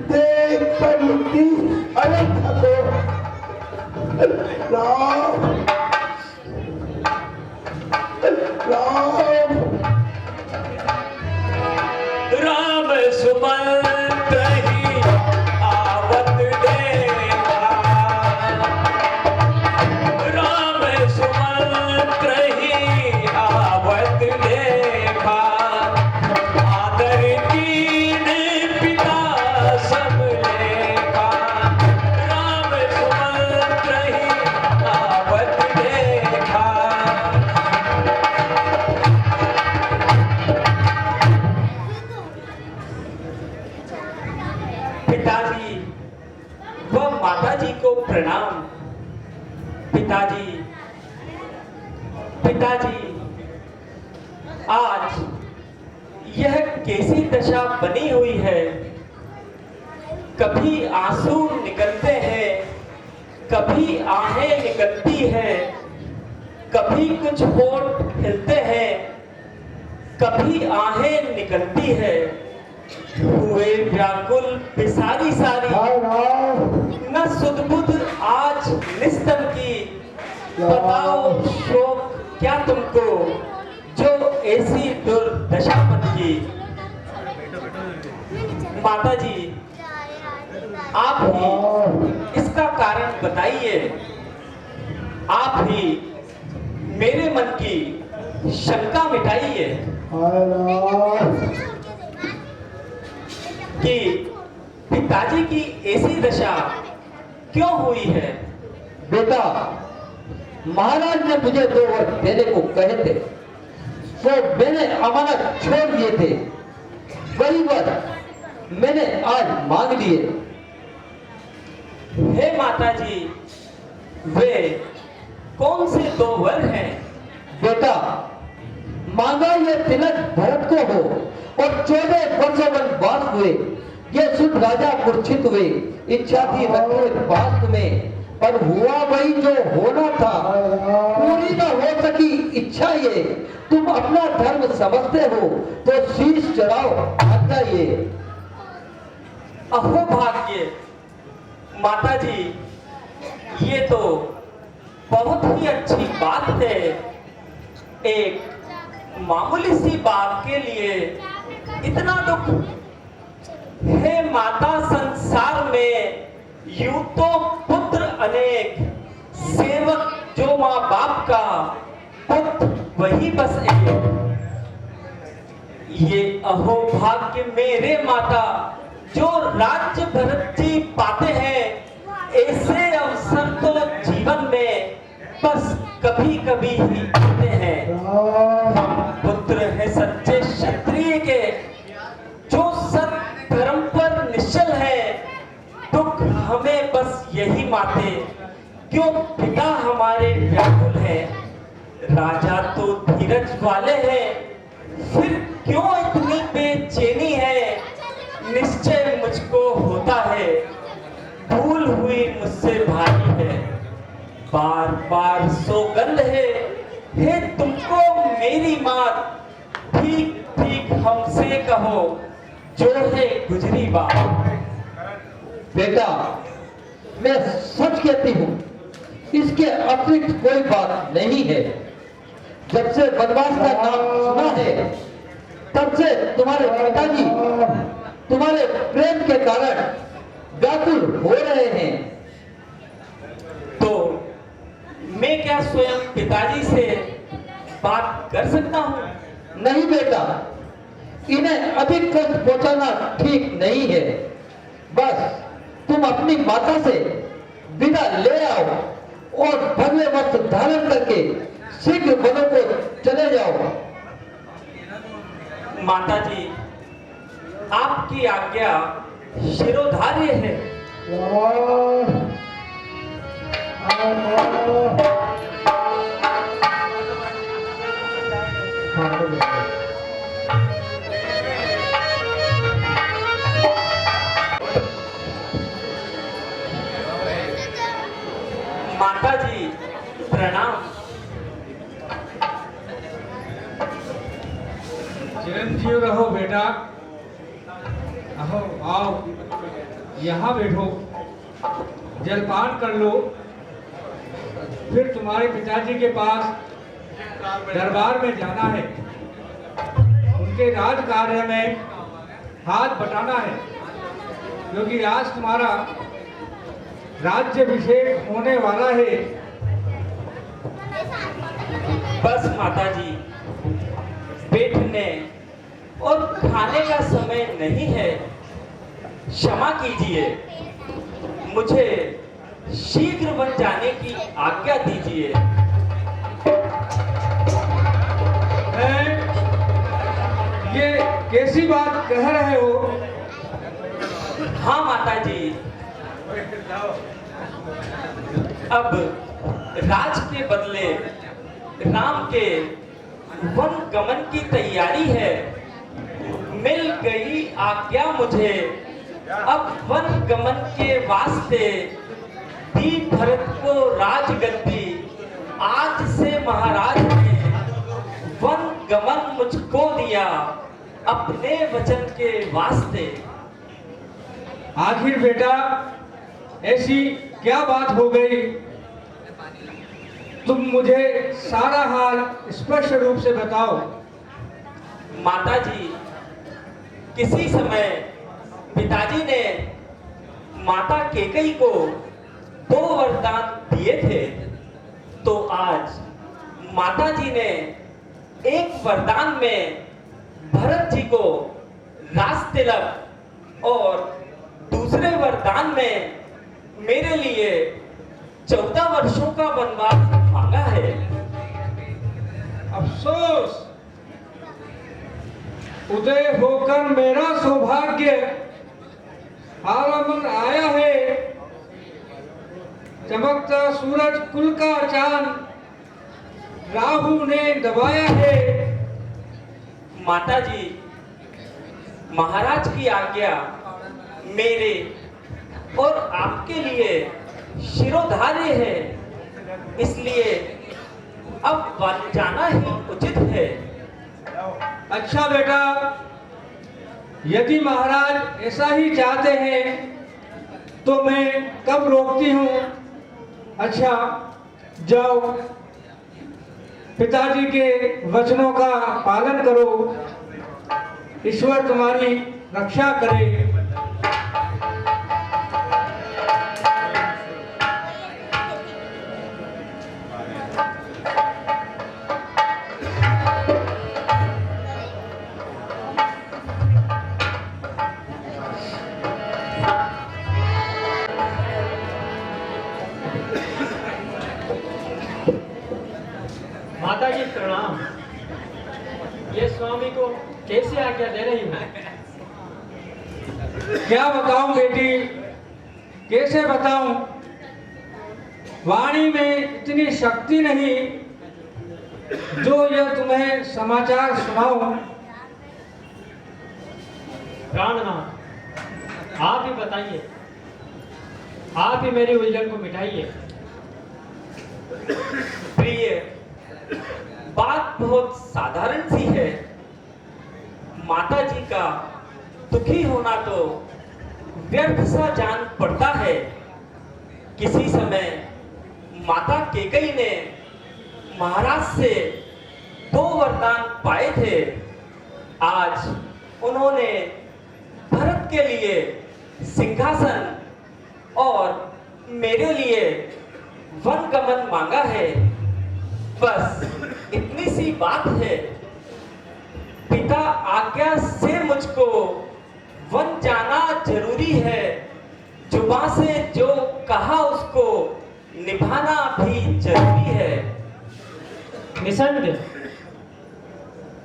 Speaker 1: देख कर उनकी अवस्था को। राम राम
Speaker 6: राम सुमंत्र ही आवत देखा, राम सुमंत्र ही आवत देखा, आदर कीन पिता सब लेखा, राम सुमंत्र ही आवत देखा। पिताजी व माताजी को प्रणाम। पिताजी, पिताजी, आज यह कैसी दशा बनी हुई है। कभी आंसू निकलते हैं, कभी आहें निकलती हैं, कभी कुछ होंठ हिलते हैं, कभी आहें निकलती है। हुए व्याकुल बिसारी सारी, न सुध बुध आज निस्तन की। बताओ शोक क्या तुमको, जो ऐसी दुर्दशा मन की। माता जी, आप ही इसका कारण बताइए। आप ही मेरे मन की शंका मिटाइए कि पिताजी की ऐसी दशा क्यों हुई है।
Speaker 4: बेटा, महाराज ने मुझे 2 वर्ष देने को कहे थे, वो मैंने अमानत छोड़ दिए थे। वही वर्ष मैंने आज मांग लिए।
Speaker 6: हे माता जी, वे कौन से 2 वर हैं?
Speaker 4: बेटा, मांगा ये तिलक भरत को हो और 14 वर्षों वनवास हुए। ये सुध राजा मूर्छित हुए। इच्छा थी रखिए पास में, पर हुआ वही जो होना था। पूरी न हो सकी इच्छा ये, तुम अपना धर्म समझते हो तो शीश चढ़ाओ आज्ञा ये।
Speaker 6: अहो भाग्य। माता जी, ये तो बहुत ही अच्छी बात है। एक मामूली सी बात के लिए इतना दुख। हे माता, संसार में यूं तो पुत्र अनेक, सेवक जो माँ बाप का, पुत्र वही बस एक। ये अहो भाग्य मेरे माता, जो राज्य भरत जी पाते हैं। ऐसे अवसर तो जीवन में बस कभी कभी ही आते हैं। हम पुत्र हैं सच्चे क्षत्रिय के, जो सत्य धर्म पर निश्चल है। दुख हमें बस यही माते, क्यों पिता हमारे व्याकुल है। राजा तो धीरज वाले हैं, फिर क्यों इतनी बेचैनी है। निश्चय मुझको होता है, भूल हुई मुझसे भारी है। बार बार सौगंध है तुमको मेरी मात। ठीक ठीक हमसे कहो, जो है गुजरी बात।
Speaker 4: बेटा, मैं सच कहती हूँ, इसके अतिरिक्त कोई बात नहीं है। जब से वनवास का नाम सुना है, तब से तुम्हारे पिताजी तुम्हारे प्रेम के कारण व्याकुल हो रहे हैं।
Speaker 6: तो मैं क्या स्वयं पिताजी से बात कर सकता हूँ?
Speaker 4: नहीं बेटा, इन्हें अधिक कष्ट पहुंचाना ठीक नहीं है। बस तुम अपनी माता से विदा ले आओ और भगवे वस्त्र धारण करके शीघ्र वनों को चले जाओ।
Speaker 6: माता जी, आपकी आज्ञा शिरोधार्य है। माता जी प्रणाम।
Speaker 7: चिरंजीव रहो बेटा। आओ यहाँ बैठो, जलपान कर लो। फिर तुम्हारे पिताजी के पास दरबार में जाना है, उनके राज कार्य में हाथ बटाना है, क्योंकि आज तुम्हारा राज्याभिषेक होने वाला है।
Speaker 6: बस माता जी, बैठने और खाने का समय नहीं है, क्षमा कीजिए। मुझे शीघ्र वन जाने की आज्ञा दीजिए।
Speaker 7: ये कैसी बात कह रहे हो?
Speaker 6: हाँ माता जी, अब राज के बदले राम के वन गमन की तैयारी है। मिल गई आज्ञा मुझे, अब वन गमन के वास्ते दी भरत को राजगद्दी। आज से महाराज ने वन गमन मुझको दिया, अपने वचन के वास्ते।
Speaker 7: आखिर बेटा, ऐसी क्या बात हो गई? तुम मुझे सारा हाल स्पष्ट रूप से बताओ।
Speaker 6: माता जी, किसी समय पिताजी ने माता कैकेयी को 2 वरदान दिए थे, तो आज माता जी ने एक वरदान में भरत जी को राज तिलक और दूसरे वरदान में मेरे लिए 14 वर्षों का वनवास मांगा है।
Speaker 7: अफसोस, उदय होकर मेरा सौभाग्य आलमन आया है। चमकता सूरज कुल का चांद राहु ने दबाया है।
Speaker 6: माता जी, महाराज की आज्ञा मेरे और आपके लिए शिरोधार्य है, इसलिए अब वन जाना ही उचित है।
Speaker 7: अच्छा बेटा, यदि महाराज ऐसा ही चाहते हैं तो मैं कब रोकती हूँ। अच्छा, जाओ, पिताजी के वचनों का पालन करो। ईश्वर तुम्हारी रक्षा करे।
Speaker 8: जी प्रणाम। ये स्वामी को कैसे आज्ञा दे रही हूँ?
Speaker 7: क्या बताऊं बेटी, कैसे बताऊं? वाणी में इतनी शक्ति नहीं जो यह तुम्हें समाचार सुनाऊं।
Speaker 8: प्राणनाथ, आप ही बताइए, आप ही मेरी उलझन को मिटाइए।
Speaker 6: प्रिय, बात बहुत साधारण सी है। माता जी का दुखी होना तो व्यर्थ सा जान पड़ता है। किसी समय माता केकई ने महाराज से 2 वरदान पाए थे। आज उन्होंने भरत के लिए सिंहासन और मेरे लिए वन गमन मांगा है। बस इतनी सी बात है। पिता आज्ञा से मुझको वन जाना जरूरी है। जुबां से जो कहा उसको निभाना भी जरूरी है।
Speaker 8: निसंदेह,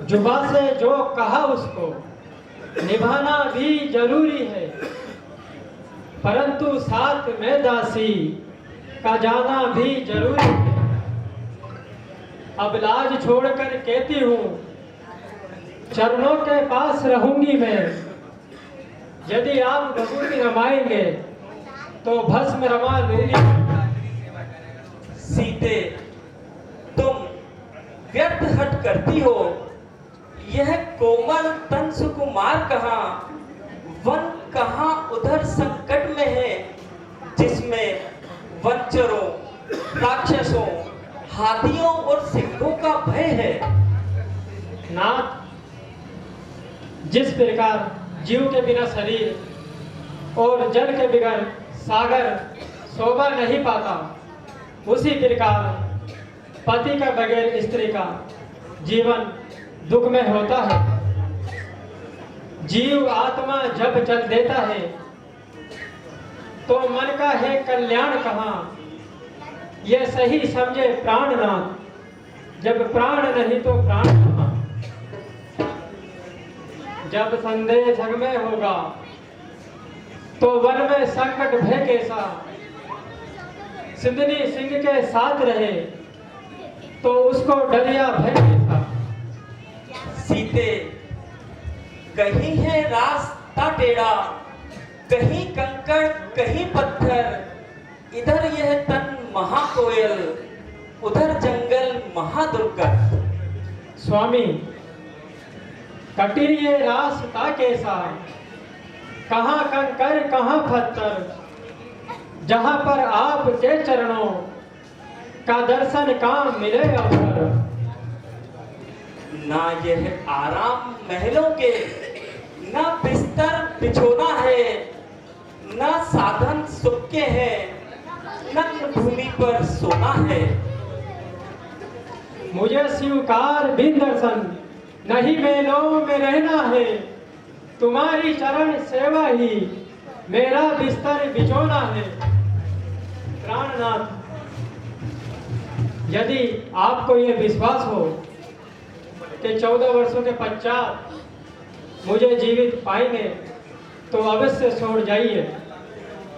Speaker 8: जुबां से जो कहा उसको निभाना भी जरूरी है, परंतु साथ में दासी का जाना भी जरूरी है। अब लाज छोड़कर कहती हूँ, चरणों के पास रहूंगी मैं। यदि आप भभूति रमाएंगे तो भस्म रमा लूंगी।
Speaker 6: सीते, तुम व्यर्थ हट करती हो। यह कोमल तन सुकुमार कहाँ, वन कहाँ उधर संकट में है, जिसमें वंचरों, राक्षसों, हाथियों और सिंहों का भय है।
Speaker 8: नाथ, जिस प्रकार जीव के बिना शरीर और जल के बिगर सागर शोभा नहीं पाता, उसी प्रकार पति का बगैर स्त्री का जीवन दुख में होता है। जीव आत्मा जब चल देता है तो मन का है कल्याण कहाँ, यह सही समझे प्राणनाथ। जब प्राण नहीं तो प्राण कहाँ। जब संदेह जग में होगा तो वन में संकट भय कैसा। सिंधनी सिंह के साथ रहे तो उसको डरिया भय कैसा।
Speaker 6: सीते, कहीं है रास्ता टेढ़ा, कहीं कंकड़ कहीं पत्थर। इधर यह तन महाकोयल, उधर जंगल महादुर्गत।
Speaker 8: स्वामी, कटी ये रास्ता कैसा, कहाँ कंकर कहाँ पत्थर। जहाँ पर आपके चरणों का दर्शन काम मिले अवसर।
Speaker 6: ना यह आराम महलों के, ना बिस्तर बिछोना है, ना साधन सुख के हैं, न भूमि पर सोना है।
Speaker 8: मुझे स्वीकार बिन दर्शन नहीं मेलों में रहना है। तुम्हारी चरण सेवा ही मेरा बिस्तर बिछोना है। प्राणनाथ, यदि आपको यह विश्वास हो कि 14 वर्षों के पश्चात मुझे जीवित पाएंगे तो अवश्य छोड़ जाइए,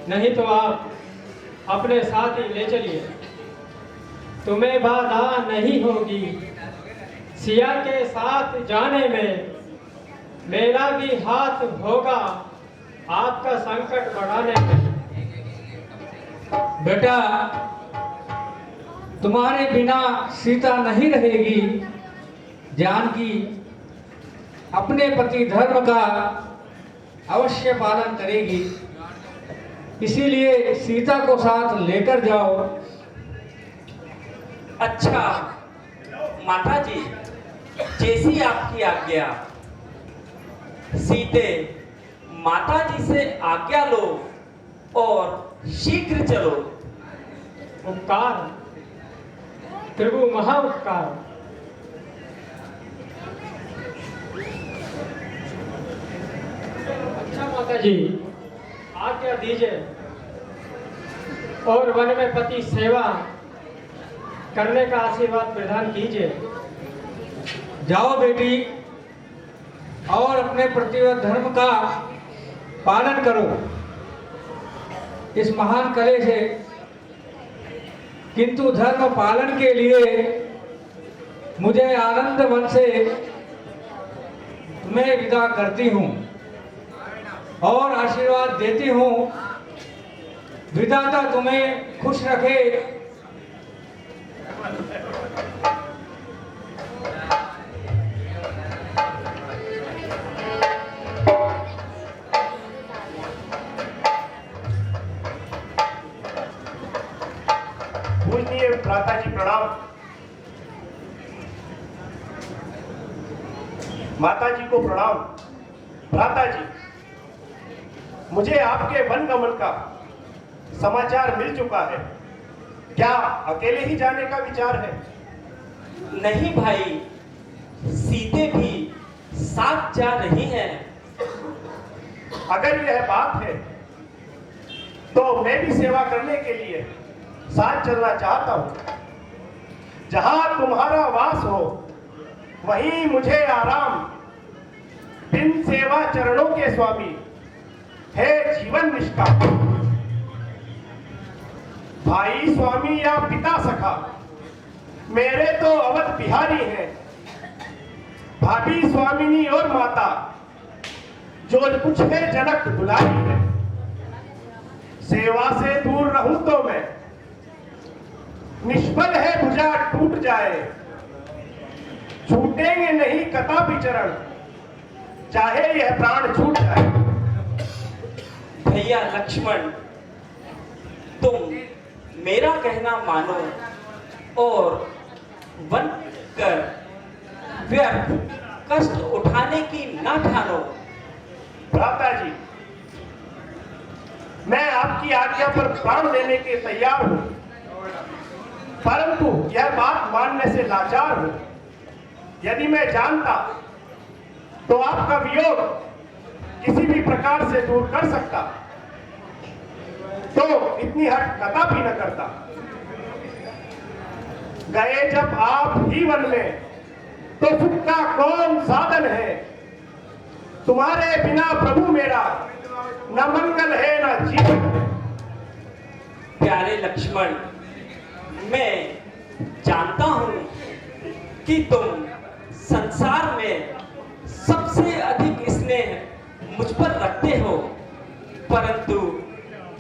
Speaker 8: नहीं तो आप अपने साथ ही ले चलिए। तुम्हें बाधा नहीं होगी सिया के साथ जाने में। मेरा भी हाथ होगा आपका संकट बढ़ाने में।
Speaker 7: बेटा, तुम्हारे बिना सीता नहीं रहेगी। जानकी अपने पति धर्म का अवश्य पालन करेगी, इसीलिए सीता को साथ लेकर जाओ।
Speaker 6: अच्छा माता जी, जैसी आपकी आज्ञा। सीते, माता जी से आज्ञा लो और शीघ्र चलो।
Speaker 8: उपकार प्रभु महा उपकार। अच्छा माता जी, आज्ञा दीजिए और वन में पति सेवा करने का आशीर्वाद प्रदान कीजिए।
Speaker 7: जाओ बेटी और अपने प्रतिवत धर्म का पालन करो। इस महान कले से, किंतु धर्म पालन के लिए मुझे आनंद वन से तुम्हें विदा करती हूँ और आशीर्वाद देती हूँ। विधाता तुम्हें खुश रखे।
Speaker 1: पूजनीय भ्राता जी प्रणाम। माता जी को प्रणाम। भ्राता जी, मुझे आपके वनगमन का समाचार मिल चुका है। क्या अकेले ही जाने का विचार है?
Speaker 6: नहीं भाई, सीते भी साथ जा रही हैं।
Speaker 1: अगर यह बात है तो मैं भी सेवा करने के लिए साथ चलना चाहता हूं। जहां तुम्हारा वास हो वहीं मुझे आराम। बिन सेवा चरणों के स्वामी है जीवन निष्ठा। भाई स्वामी या पिता सखा मेरे तो अवध बिहारी हैं। भाभी स्वामिनी और माता जो कुछ है जनक दुलारी है। सेवा से दूर रहूं तो मैं निष्फल है, भुजा टूट जाए। छूटेंगे नहीं कदापि चरण, चाहे यह प्राण छूट जाए।
Speaker 6: भैया लक्ष्मण, तुम मेरा कहना मानो और वन कर व्यर्थ कष्ट उठाने की ना ठानो।
Speaker 1: भ्राता जी, मैं आपकी आज्ञा पर प्राण देने के तैयार हूं, परंतु यह बात मानने से लाचार हूं। यदि मैं जानता तो आपका वियोग किसी भी प्रकार से दूर कर सकता तो इतनी हट कदापि न करता। गए जब आप ही वन में तो सुख का कौन साधन है। तुम्हारे बिना प्रभु मेरा न मंगल है न जीवन।
Speaker 6: प्यारे लक्ष्मण, मैं जानता हूं कि तुम संसार में सबसे अधिक स्नेह मुझ पर रखते हो, परंतु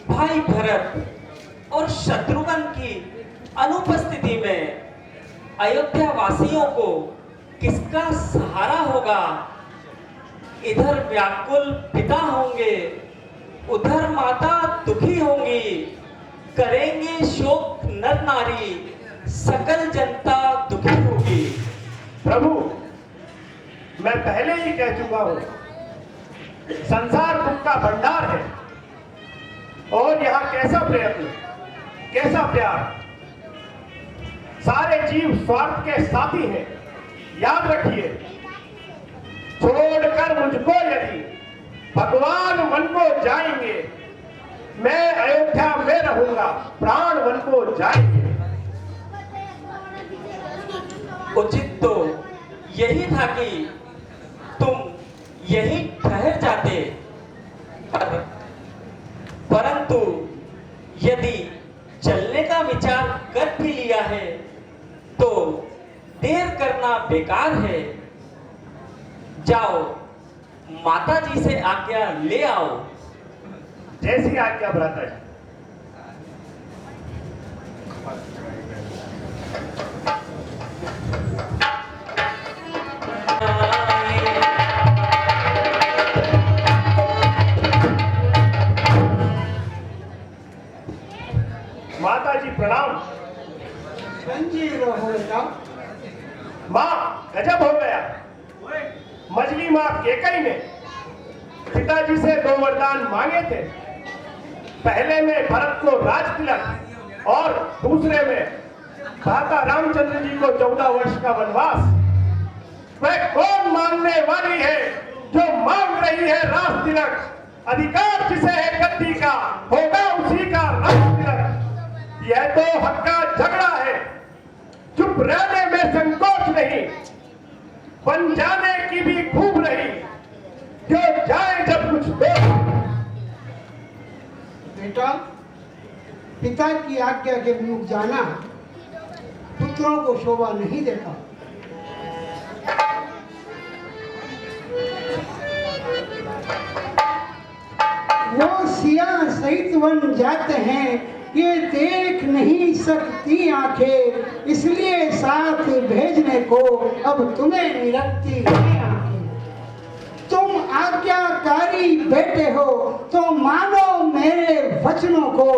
Speaker 6: भाई भरत और शत्रुघ्न की अनुपस्थिति में अयोध्या वासियों को किसका सहारा होगा। इधर व्याकुल पिता होंगे, उधर माता दुखी होंगी। करेंगे शोक नर नारी, सकल जनता दुखी होगी।
Speaker 1: प्रभु, मैं पहले ही कह चुका हूं, संसार दुख का भंडार है और यहाँ कैसा प्रयत्न, कैसा प्यार। सारे जीव स्वार्थ के साथी हैं, याद रखिए। छोड़कर मुझको यदि भगवान वन को जाएंगे, मैं अयोध्या में रहूंगा, प्राण वन को जाएंगे।
Speaker 6: उचित तो यही था कि तुम यही ठहर जाते, परंतु यदि चलने का विचार कर भी लिया है तो देर करना बेकार है। जाओ, माता जी से आज्ञा ले आओ।
Speaker 1: जैसी आज्ञा भ्राता जी। माता जी प्रणाम।
Speaker 2: संजीव रहो बेटा।
Speaker 1: माँ, गजब हो गया। मजली माँ केकई ने पिताजी से 2 वरदान मांगे थे। पहले में भरत को राज तिलक और दूसरे में भ्राता रामचंद्र जी को 14 वर्ष का वनवास। वह कौन मांगने वाली है जो मांग रही है राज तिलक। अधिकार जिसे है गद्दी का, होगा उसी का राज तिलक। यह तो हक का झगड़ा है, चुप रहने में संकोच नहीं।
Speaker 9: बन जाने की भी खूब रही, जो जाए जब कुछ दे।
Speaker 1: बेटा, पिता की आज्ञा के विमुख जाना पुत्रों को शोभा नहीं देता। वो सिया सहित वन जाते हैं, ये देख नहीं सकती आंखें, इसलिए साथ भेजने को अब तुम्हें निरखती है आंखें। तुम आज्ञाकारी बेटे हो तो मानो मेरे वचनों को,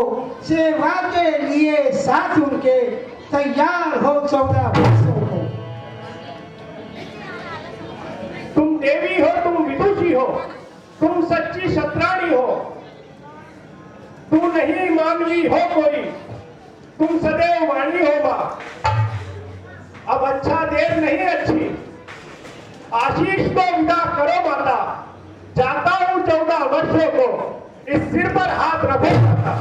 Speaker 1: सेवा के लिए साथ उनके तैयार हो 14 वर्षों को।
Speaker 9: तुम देवी हो, तुम विदुषी हो, तुम सच्ची शतरानी हो, तू नहीं मानवी हो कोई, तुम सदैव वाणी हो मां। अब अच्छा देर नहीं अच्छी, आशीष को विदा करो माता। जाता हूं 14 वर्षों को, इस सिर पर हाथ रखो माता।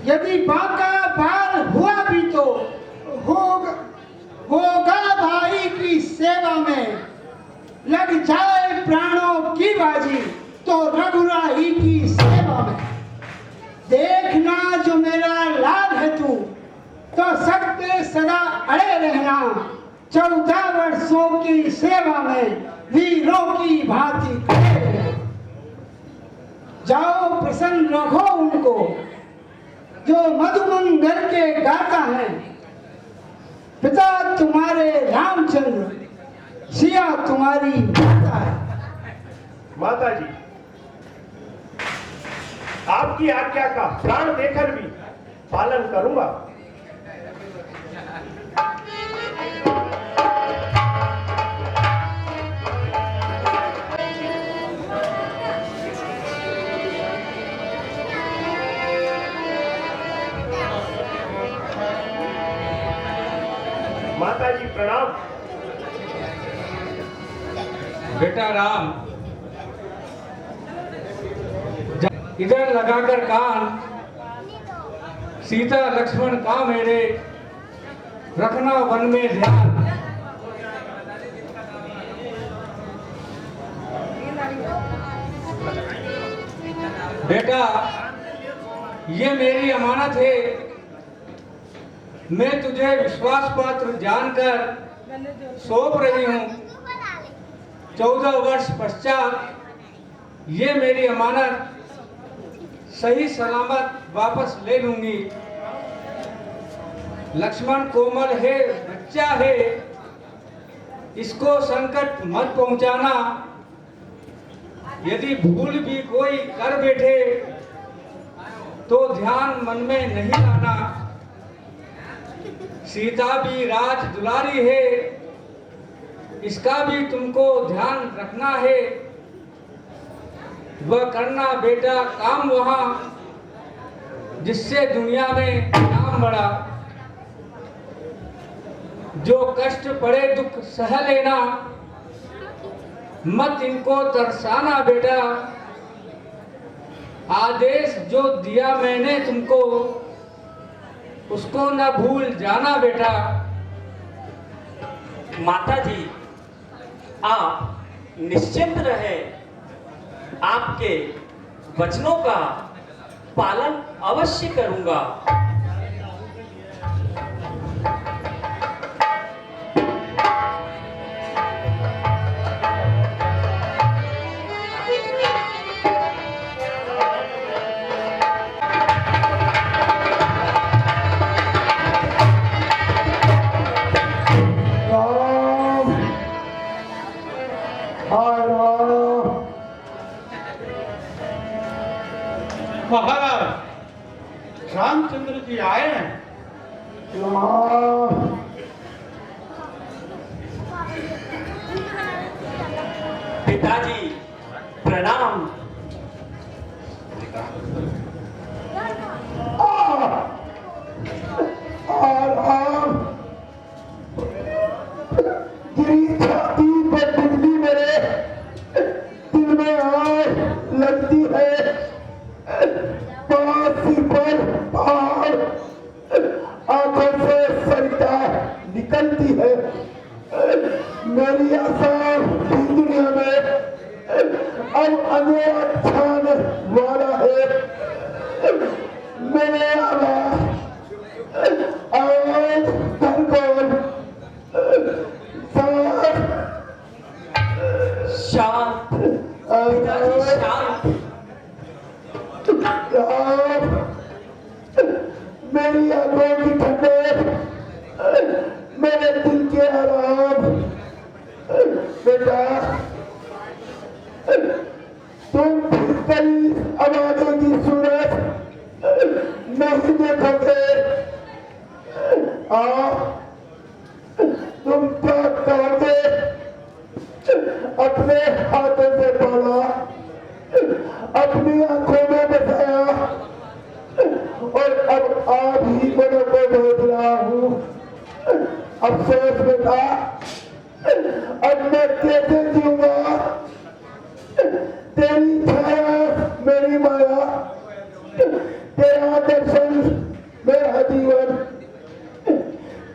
Speaker 1: यदि बाका बाल हुआ भी तो होगा भाई की सेवा में, लग जाए प्राणों की बाजी तो रघुराई की सेवा में। देखना जो मेरा लाल है तू, तो सबके सदा अड़े रहना, 14 वर्षों की सेवा में वीरों की भांति खड़े रहना। जाओ प्रसन्न रखो उनको, जो मधुमंगल के गाता है। पिता तुम्हारे रामचंद्र, सिया तुम्हारी माता है।
Speaker 9: माता जी, आपकी आज्ञा का प्राण देकर भी पालन करूंगा। माता जी प्रणाम।
Speaker 7: बेटा राम, इधर लगाकर कान, सीता लक्ष्मण का मेरे, रखना वन में ध्यान। बेटा, ये मेरी अमानत है, मैं तुझे विश्वास पात्र जानकर सौंप रही हूं। 14 वर्ष पश्चात ये मेरी अमानत सही सलामत वापस ले लूंगी। लक्ष्मण कोमल है, बच्चा है, इसको संकट मत पहुंचाना। यदि भूल भी कोई कर बैठे तो ध्यान मन में नहीं लाना। सीता भी राज दुलारी है, इसका भी तुमको ध्यान रखना है। वह करना बेटा काम वहां, जिससे दुनिया में नाम बढ़ा। जो कष्ट पड़े दुख सह लेना, मत इनको तरसाना बेटा। आदेश जो दिया मैंने तुमको, उसको न भूल जाना बेटा।
Speaker 6: माता जी, आप निश्चिंत रहे, आपके वचनों का पालन अवश्य करूंगा।
Speaker 1: महाराज, रामचंद्र जी आए हैं।
Speaker 6: पिताजी प्रणाम।
Speaker 9: छाती पर बिजली मेरे दिल में आग लगती है। सिर पर पहाड़, आंखों
Speaker 2: मेरी आशा इस दुनिया में अब अंधेरा छाने वाला है। मेरे आवाज घर को
Speaker 6: शांत पिताजी शांत।
Speaker 2: मेरी आंखों की ठंडक, मेरे दिल के आराम। बेटा तुम फिर कई आवाजों की सूरत नहीं देखोगे। तुम क्या करोगे? अपने हाथों से पाला, अपनी आंखों में बसाया और अब आप ही बड़ों को भेज रहा हूँ। अफसोस बेटा, अब मैं कैसे जीऊंगा? तेरी छाया मेरी माया, तेरा दर्शन मेरा जीवन,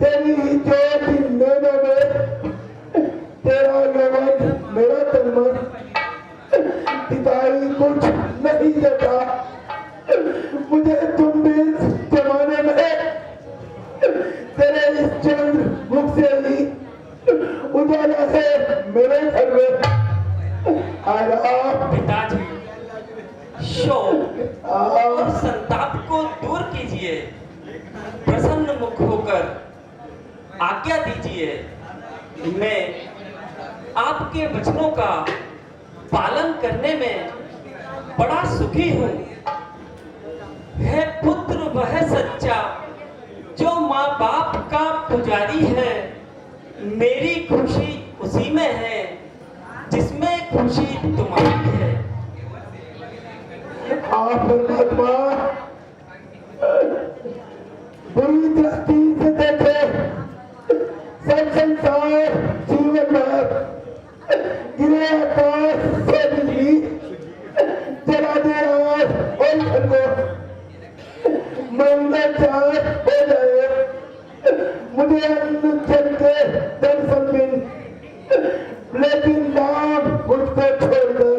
Speaker 2: तेरी ज्योति नैनों में, तेरा यौवन मेरा तनमन। पिताई कुछ नहीं देता मुझे, तुम भी इस जमाने में तेरे इस चंद्र मुख से ही उजाला है मेरे घर में।
Speaker 6: पिताजी शोक और संताप को दूर कीजिए, प्रसन्न मुख होकर आज्ञा दीजिए। मैं आपके वचनों का पालन करने में बड़ा सुखी हूँ। है पुत्र वह सच्चा जो माँ बाप का पुजारी है। मेरी खुशी उसी में है जिसमें खुशी तुम्हारी है।
Speaker 2: आप परमात्मा बुरी दृष्टि से देखे सब संसार जीवन भर गिरे आकाश से बिजली जला दे और घर को महीना 4 हो जाए, मुझे अन्न जल के दर्शन मिल, लेकिन नाम मुझको छोड़कर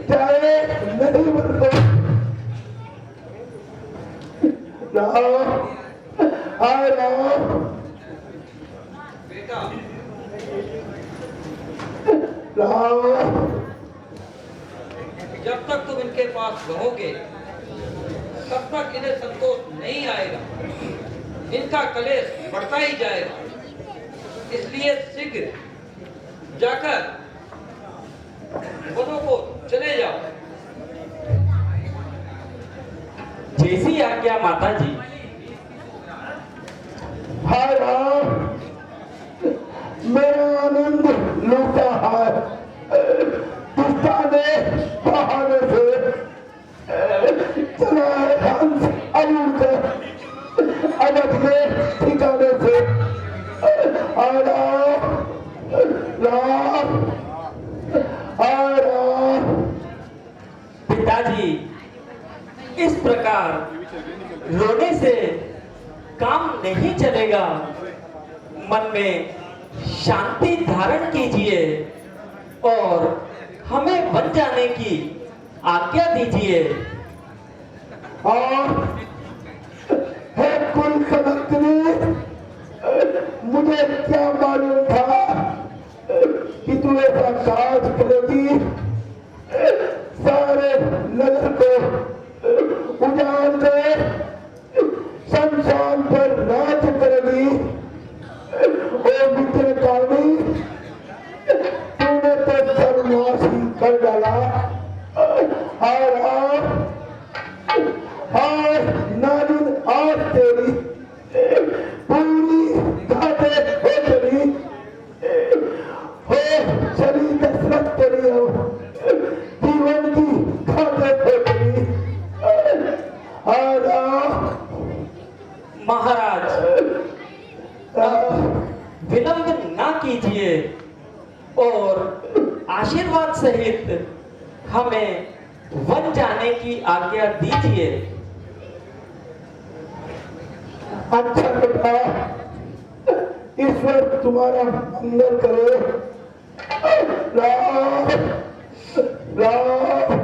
Speaker 2: जाए नहीं बनता।
Speaker 3: जब तक तुम इनके पास रहोगे तब तक इन्हें संतोष नहीं आएगा, इनका कलेश बढ़ता ही जाएगा। इसलिए शीघ्र जाकर वनों को चले जाओ।
Speaker 6: जैसी आज्ञा माता जी।
Speaker 2: हाय राम, मेरा आनंद लूटा है दुष्टा ने बहाने से चला है हंस अरूण के अवध के ठिकाने से।
Speaker 6: पिताजी इस प्रकार रोने से काम नहीं चलेगा। मन में शांति धारण कीजिए और हमें बन जाने की आज्ञा दीजिए।
Speaker 2: और है कुल कलंकनी, मुझे क्या मालूम था कि तू ऐसा काज करेगी, सारे नगर को उजाड़ कर शमशान पर राज करेगी। ओ मित्र कामी, तूने तो सर्वनाश ही कर डाला। और नागिन आज तेरी पूरी घाटे हो चली हो चली दशरथ तेरी हो जीवन की घाटे हो चली।
Speaker 6: महाराज विलंब ना कीजिए और आशीर्वाद सहित हमें वन जाने की आज्ञा दीजिए।
Speaker 2: अच्छा बेटा,
Speaker 9: ईश्वर तुम्हारा मंगल करे। राम राम।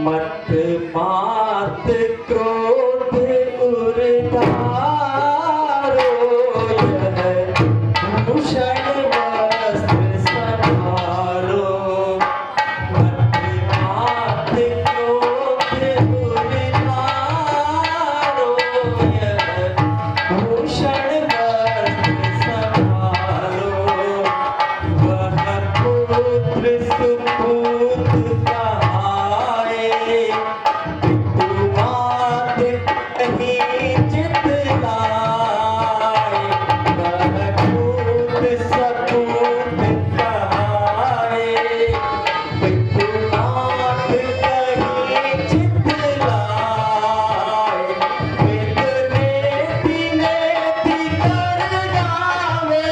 Speaker 6: मत मात क्रोध उर्धारो, यह भूषण वस्त्र संभालो। मत मात क्रोध उर्धारो, यह भूषण वस्त्र संभालो। वह पुत्र सुपूत कहाए, पितुमात कहीं चित लाए। वह पुत्र सपूत कहाए, पितुमात कहीं चित लाए। वेदने दिने कर गावे,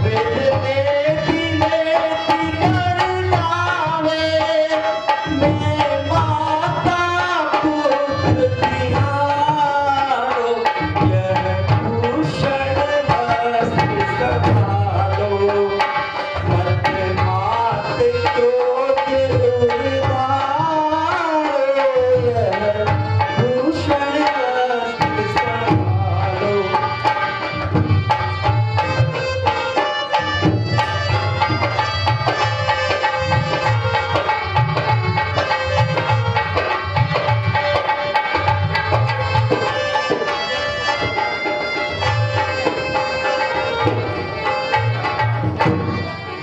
Speaker 6: वेदने दिने कर गावे। मैं माता पुत्र तिहारो, यह भूषण वस्त्र संभालो। मत मात क्रोध उर्धारो, यह भूषण वस्त्र संभालो।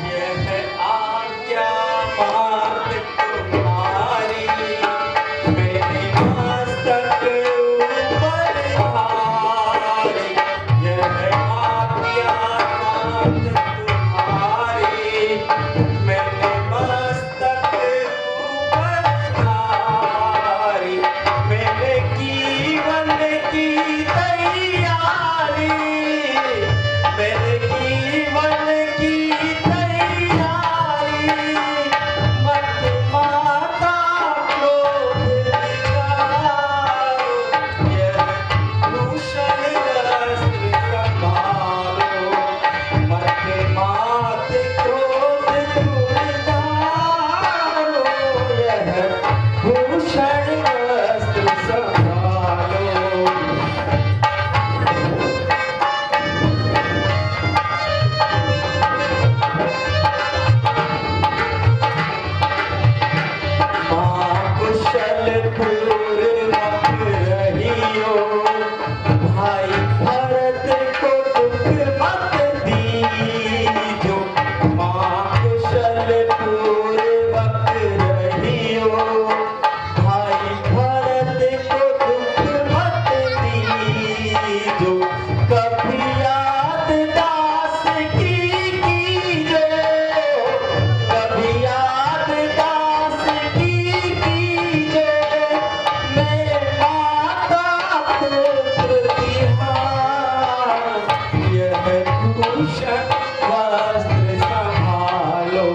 Speaker 6: यह आज्ञा मात तुम्हारी, मेरे मस्तक ऊपर भारी। यह आज्ञा मात तुम्हारी, मेरे मस्तक ऊपर भारी। मेरे जीवन की तैयारी, मेरे जीवन की तैयारी। मत माता क्रोध दिखाओ, यह भूषण वस्त्र संभालो। मत मात क्रोध उर्धारो, यह भूषण वस्त्र संभालो। माँ कुशल पूर्वक रहियो, भाई भरत को दुख मत दीजो। माँ कुशल पूर्वक रहियो, भाई भरत को दुख मत दीजो। कभी याद दास की कीजो, कभी याद दास की कीजो। मैं माता पुत्र तिहारो, यह भूषण वस्त्र संभालो।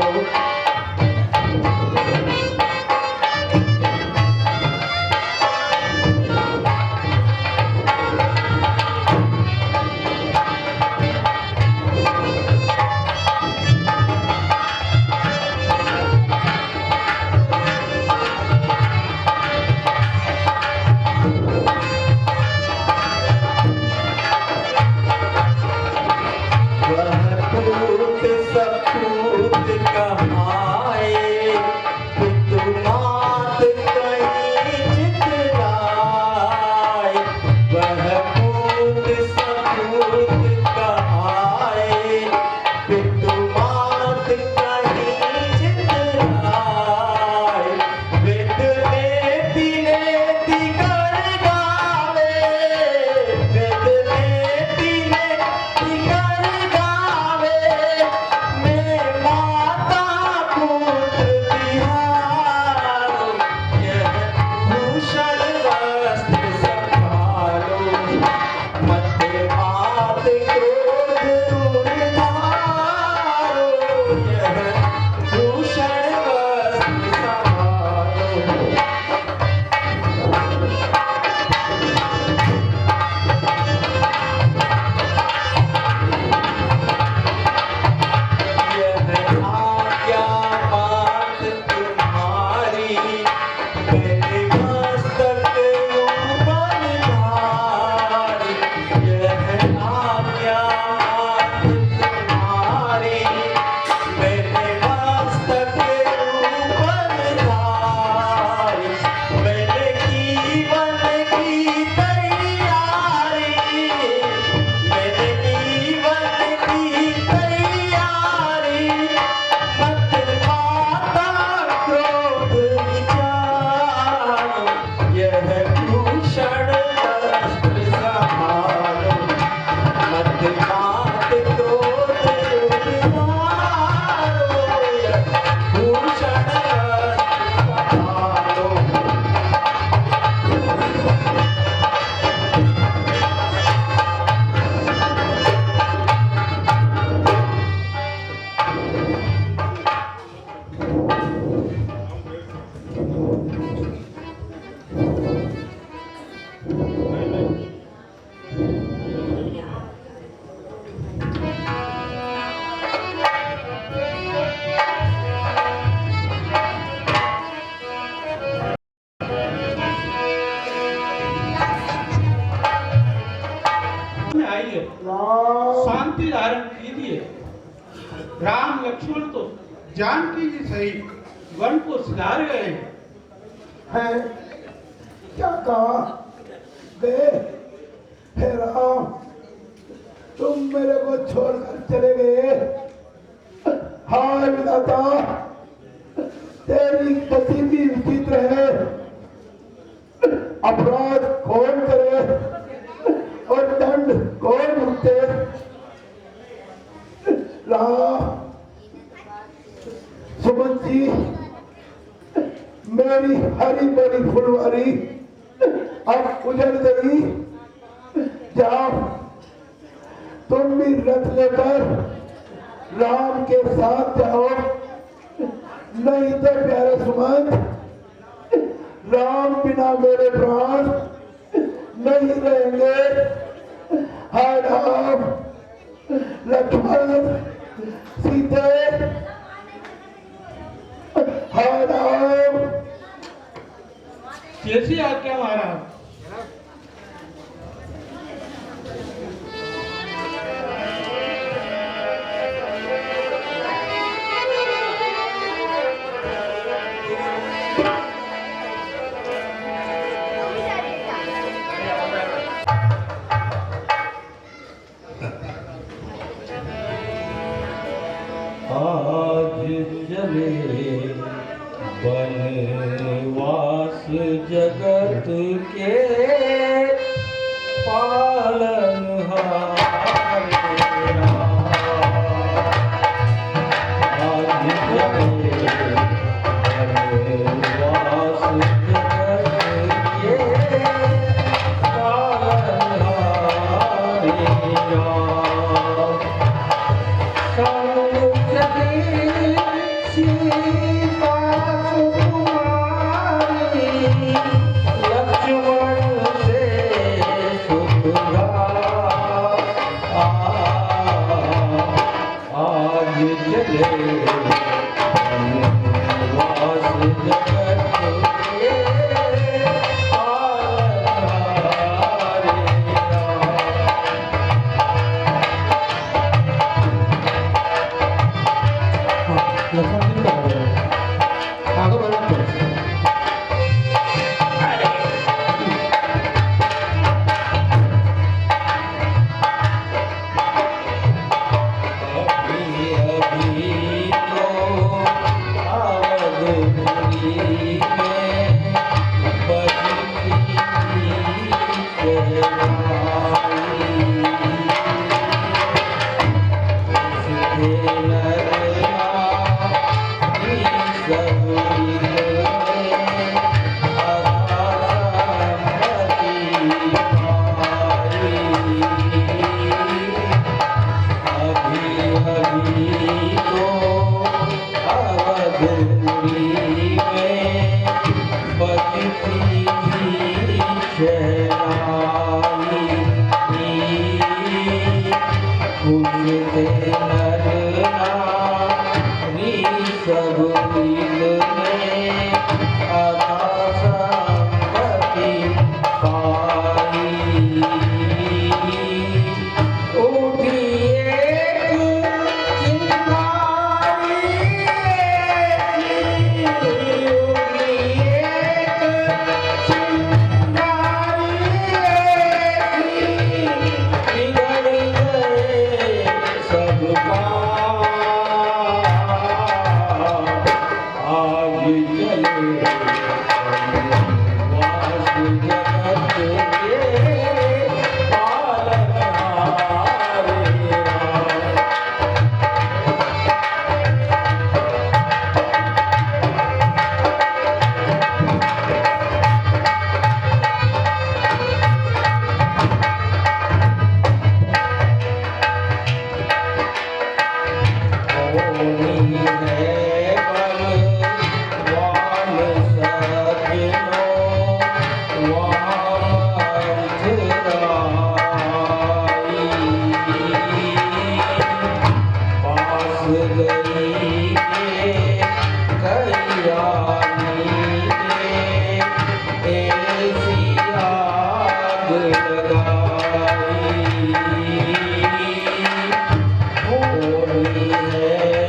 Speaker 10: राम लक्ष्मण तो जानकी जी सहित वन को सिधार गए
Speaker 1: है क्या कहा गए? हे राम, तुम मेरे को छोड़कर चले गए। हाय विधाता, तेरी गति भी विचित्र है। अपराध कौन करे और दंड कौन भुगते? राम, सुमन जी, मेरी हरी भरी फुलवारी अब उजड़ गई। जाओ, तुम भी रथ लेकर राम के साथ जाओ, नहीं तो प्यारे सुमन, राम बिना मेरे प्राण नहीं रहेंगे। हाय राम, लक्ष्मण, सीते, हाय राम।
Speaker 10: कैसी आज्ञा महाराज?
Speaker 4: आज चले वनवास जगत के पालनहार। आज चले वनवास जगत के है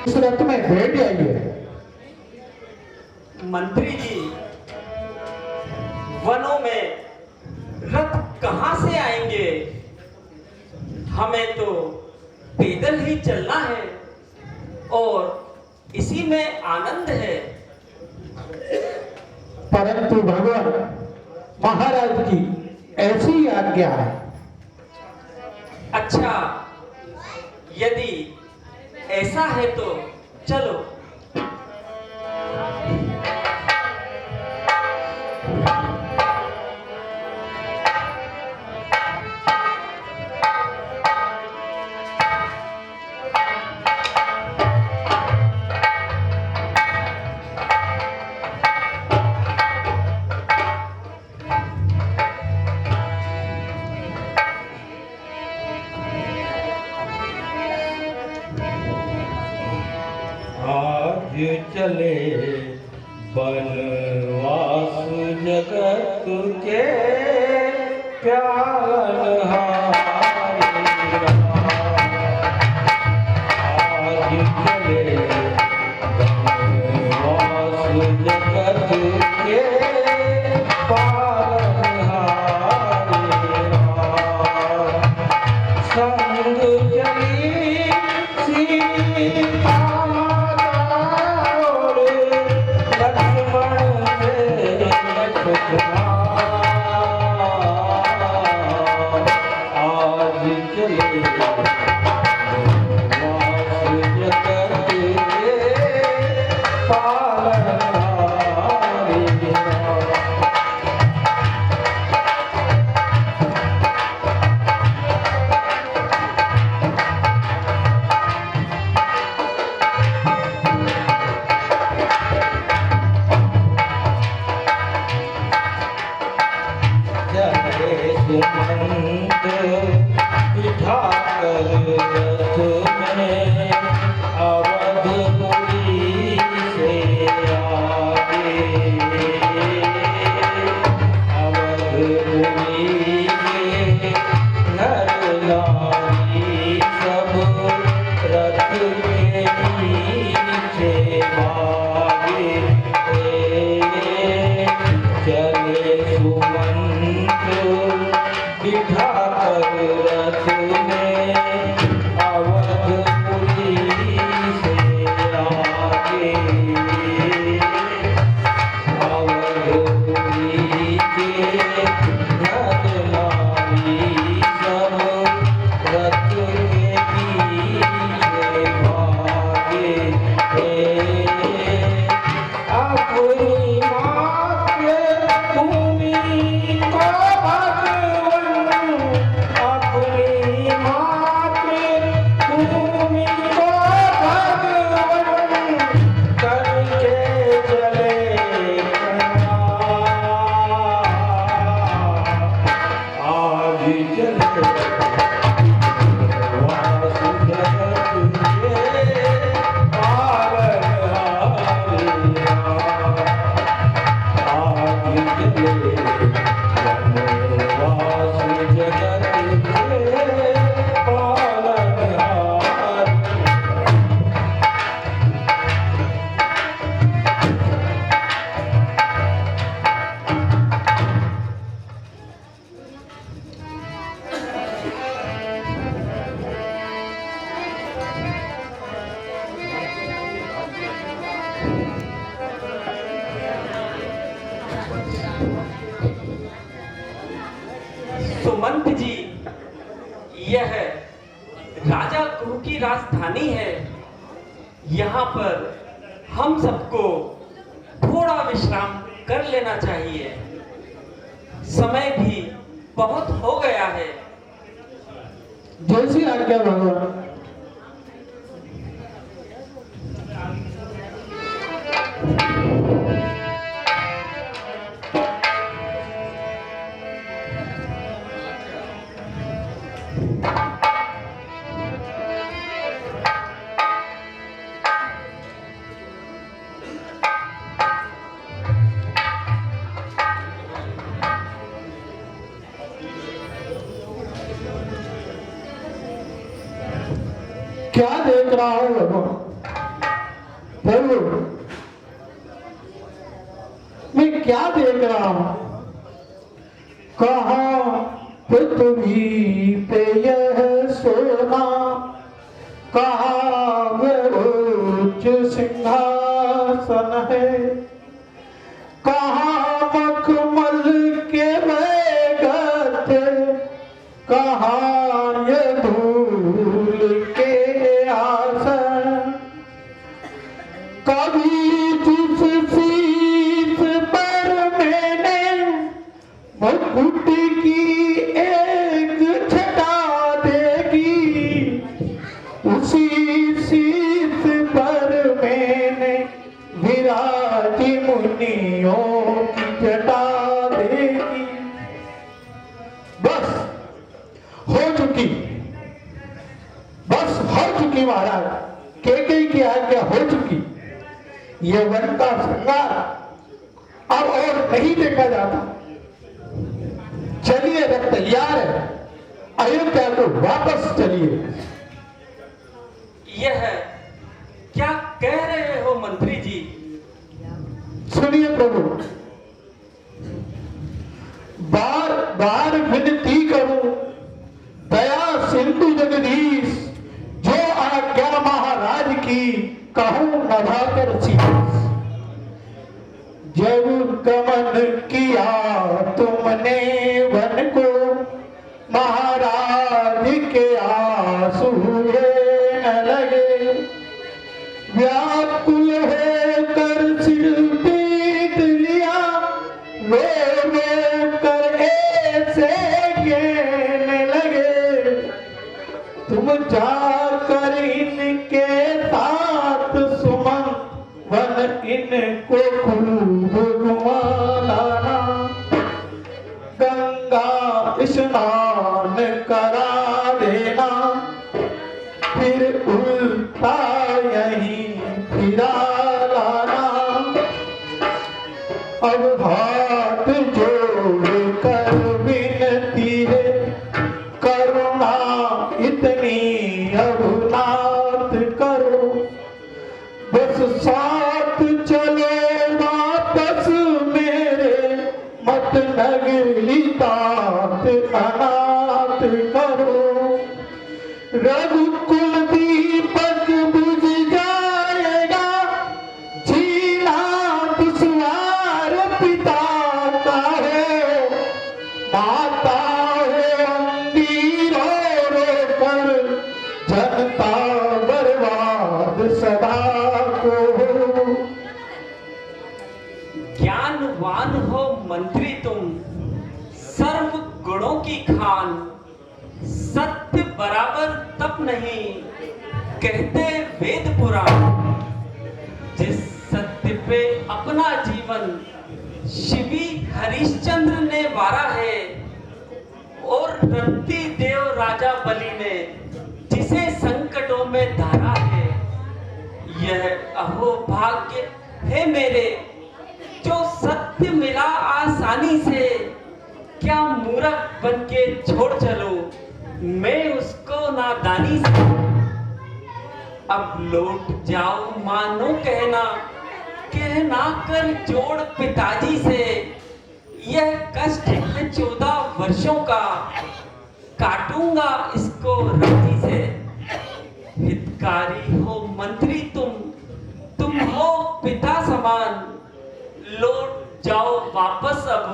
Speaker 2: सूरत में भेंट आई है।
Speaker 6: मंत्री जी, वनों में रथ कहां से आएंगे? हमें तो पैदल ही चलना है और इसी में आनंद है।
Speaker 2: परंतु भगवान महाराज की ऐसी आज्ञा है।
Speaker 6: अच्छा, यदि ऐसा है तो चलो।
Speaker 7: चले बनवास जगत के प्यारनहारी आज चले बनवास जगत के पालनहारी संग चली सीता पालन
Speaker 6: की राजधानी है। यहाँ पर हम सबको थोड़ा विश्राम कर लेना चाहिए। समय भी बहुत हो गया है।
Speaker 2: जैसी आज्ञा भगवान। क्या देख रहा हूं भगवान? प्रभु, मैं क्या देख रहा हूं? कहां पृथ्वी पे यह सोना, कहां वह उच्च सिंहासन है, कहां मखमल के वह गद्दे, कहां ये धूल के आसन। कभी जिस शीश पर मैंने मुकुट की एक छटा देगी, उसी शीश पर मैंने विराजी मुनियों की जटा देगी। बस हो चुकी, बस हो चुकी महाराज। कैकेयी की आज्ञा हो चुकी। ये वन का श्रृंगार अब और नहीं देखा जाता। चलिए, रथ तैयार है, अयोध्या को वापस चलिए।
Speaker 6: यह क्या कह रहे हो मंत्री जी?
Speaker 2: सुनिए प्रभु, बार बार विनती करूं, दया सिंधु जगदीश, जो आज्ञा महाराज की कहूं नभाकर शीश। जब गमन किया तुमने वन को, महाराज के आंसू न लगे, व्याकुल होकर सिर पीट लिया, रो रो कर ऐसे कहने लगे, तुम जाकर इनके साथ सुमन वन इनको खूब घुमाना, गंगा स्नान करा देना, फिर उल्टा यहीं फिरा लाना। अब हाथ जोड़ कर विनती है, करुणा इतनी अब नाथ करो, बस साथ चलो वापस मेरे, मत नगरी तात अनाथ करो। रघुकुल दीपक बुझ जाएगा, जीना दुश्वार पिता का है, माता है अंधी रो रो कर, जनता बर्बाद सदा को।
Speaker 6: ज्ञानवान हो मंत्री तुम, सर्व गुणों की खान, सत्य बराबर तप नहीं, कहते वेद पुराण। जिस सत्य पे अपना जीवन शिवी हरिश्चंद्र ने वारा है, और रंती देव राजा बलि ने जिसे संकटों में धारा है, यह अहोभाग्य है मेरे, जो सत्य मिला आसानी से, क्या मूर्ख बन के छोड़ चलो मैं उसको नादानी से। अब लौट जाओ मानो कहना कर जोड़ पिताजी से, यह कष्ट है 14 वर्षों का, काटूंगा इसको राजी से। हितकारी हो मंत्री तुम हो पिता समान, लौट जाओ वापस अब,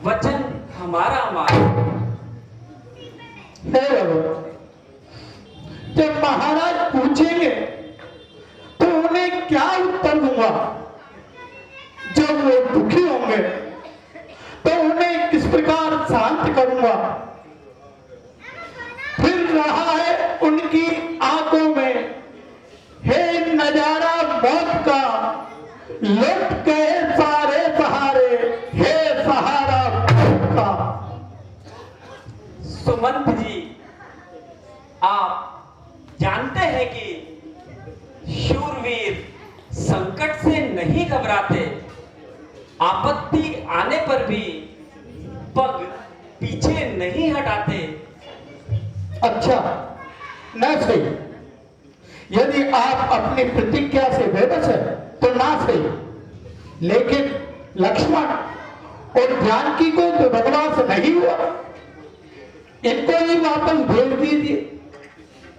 Speaker 6: वचन हमारा मान।
Speaker 2: जब महाराज पूछेंगे तो उन्हें क्या उत्तर दूंगा? जब वो दुखी होंगे तो उन्हें किस प्रकार शांत करूंगा? फिर रहा है उनकी आंखों में है नजारा मौत का, लुट गए सारे सहारे, हे सहारा मौत का।
Speaker 6: सुमंत जी, आप जानते हैं कि शूरवीर संकट से नहीं घबराते, आपत्ति आने पर भी पग पीछे नहीं हटाते।
Speaker 2: अच्छा, न सही। यदि आप अपनी प्रतिज्ञा से बेबस है तो ना सही, लेकिन लक्ष्मण और जानकी को तो वनवास नहीं हुआ, इनको ही वापस भेज दीजिए।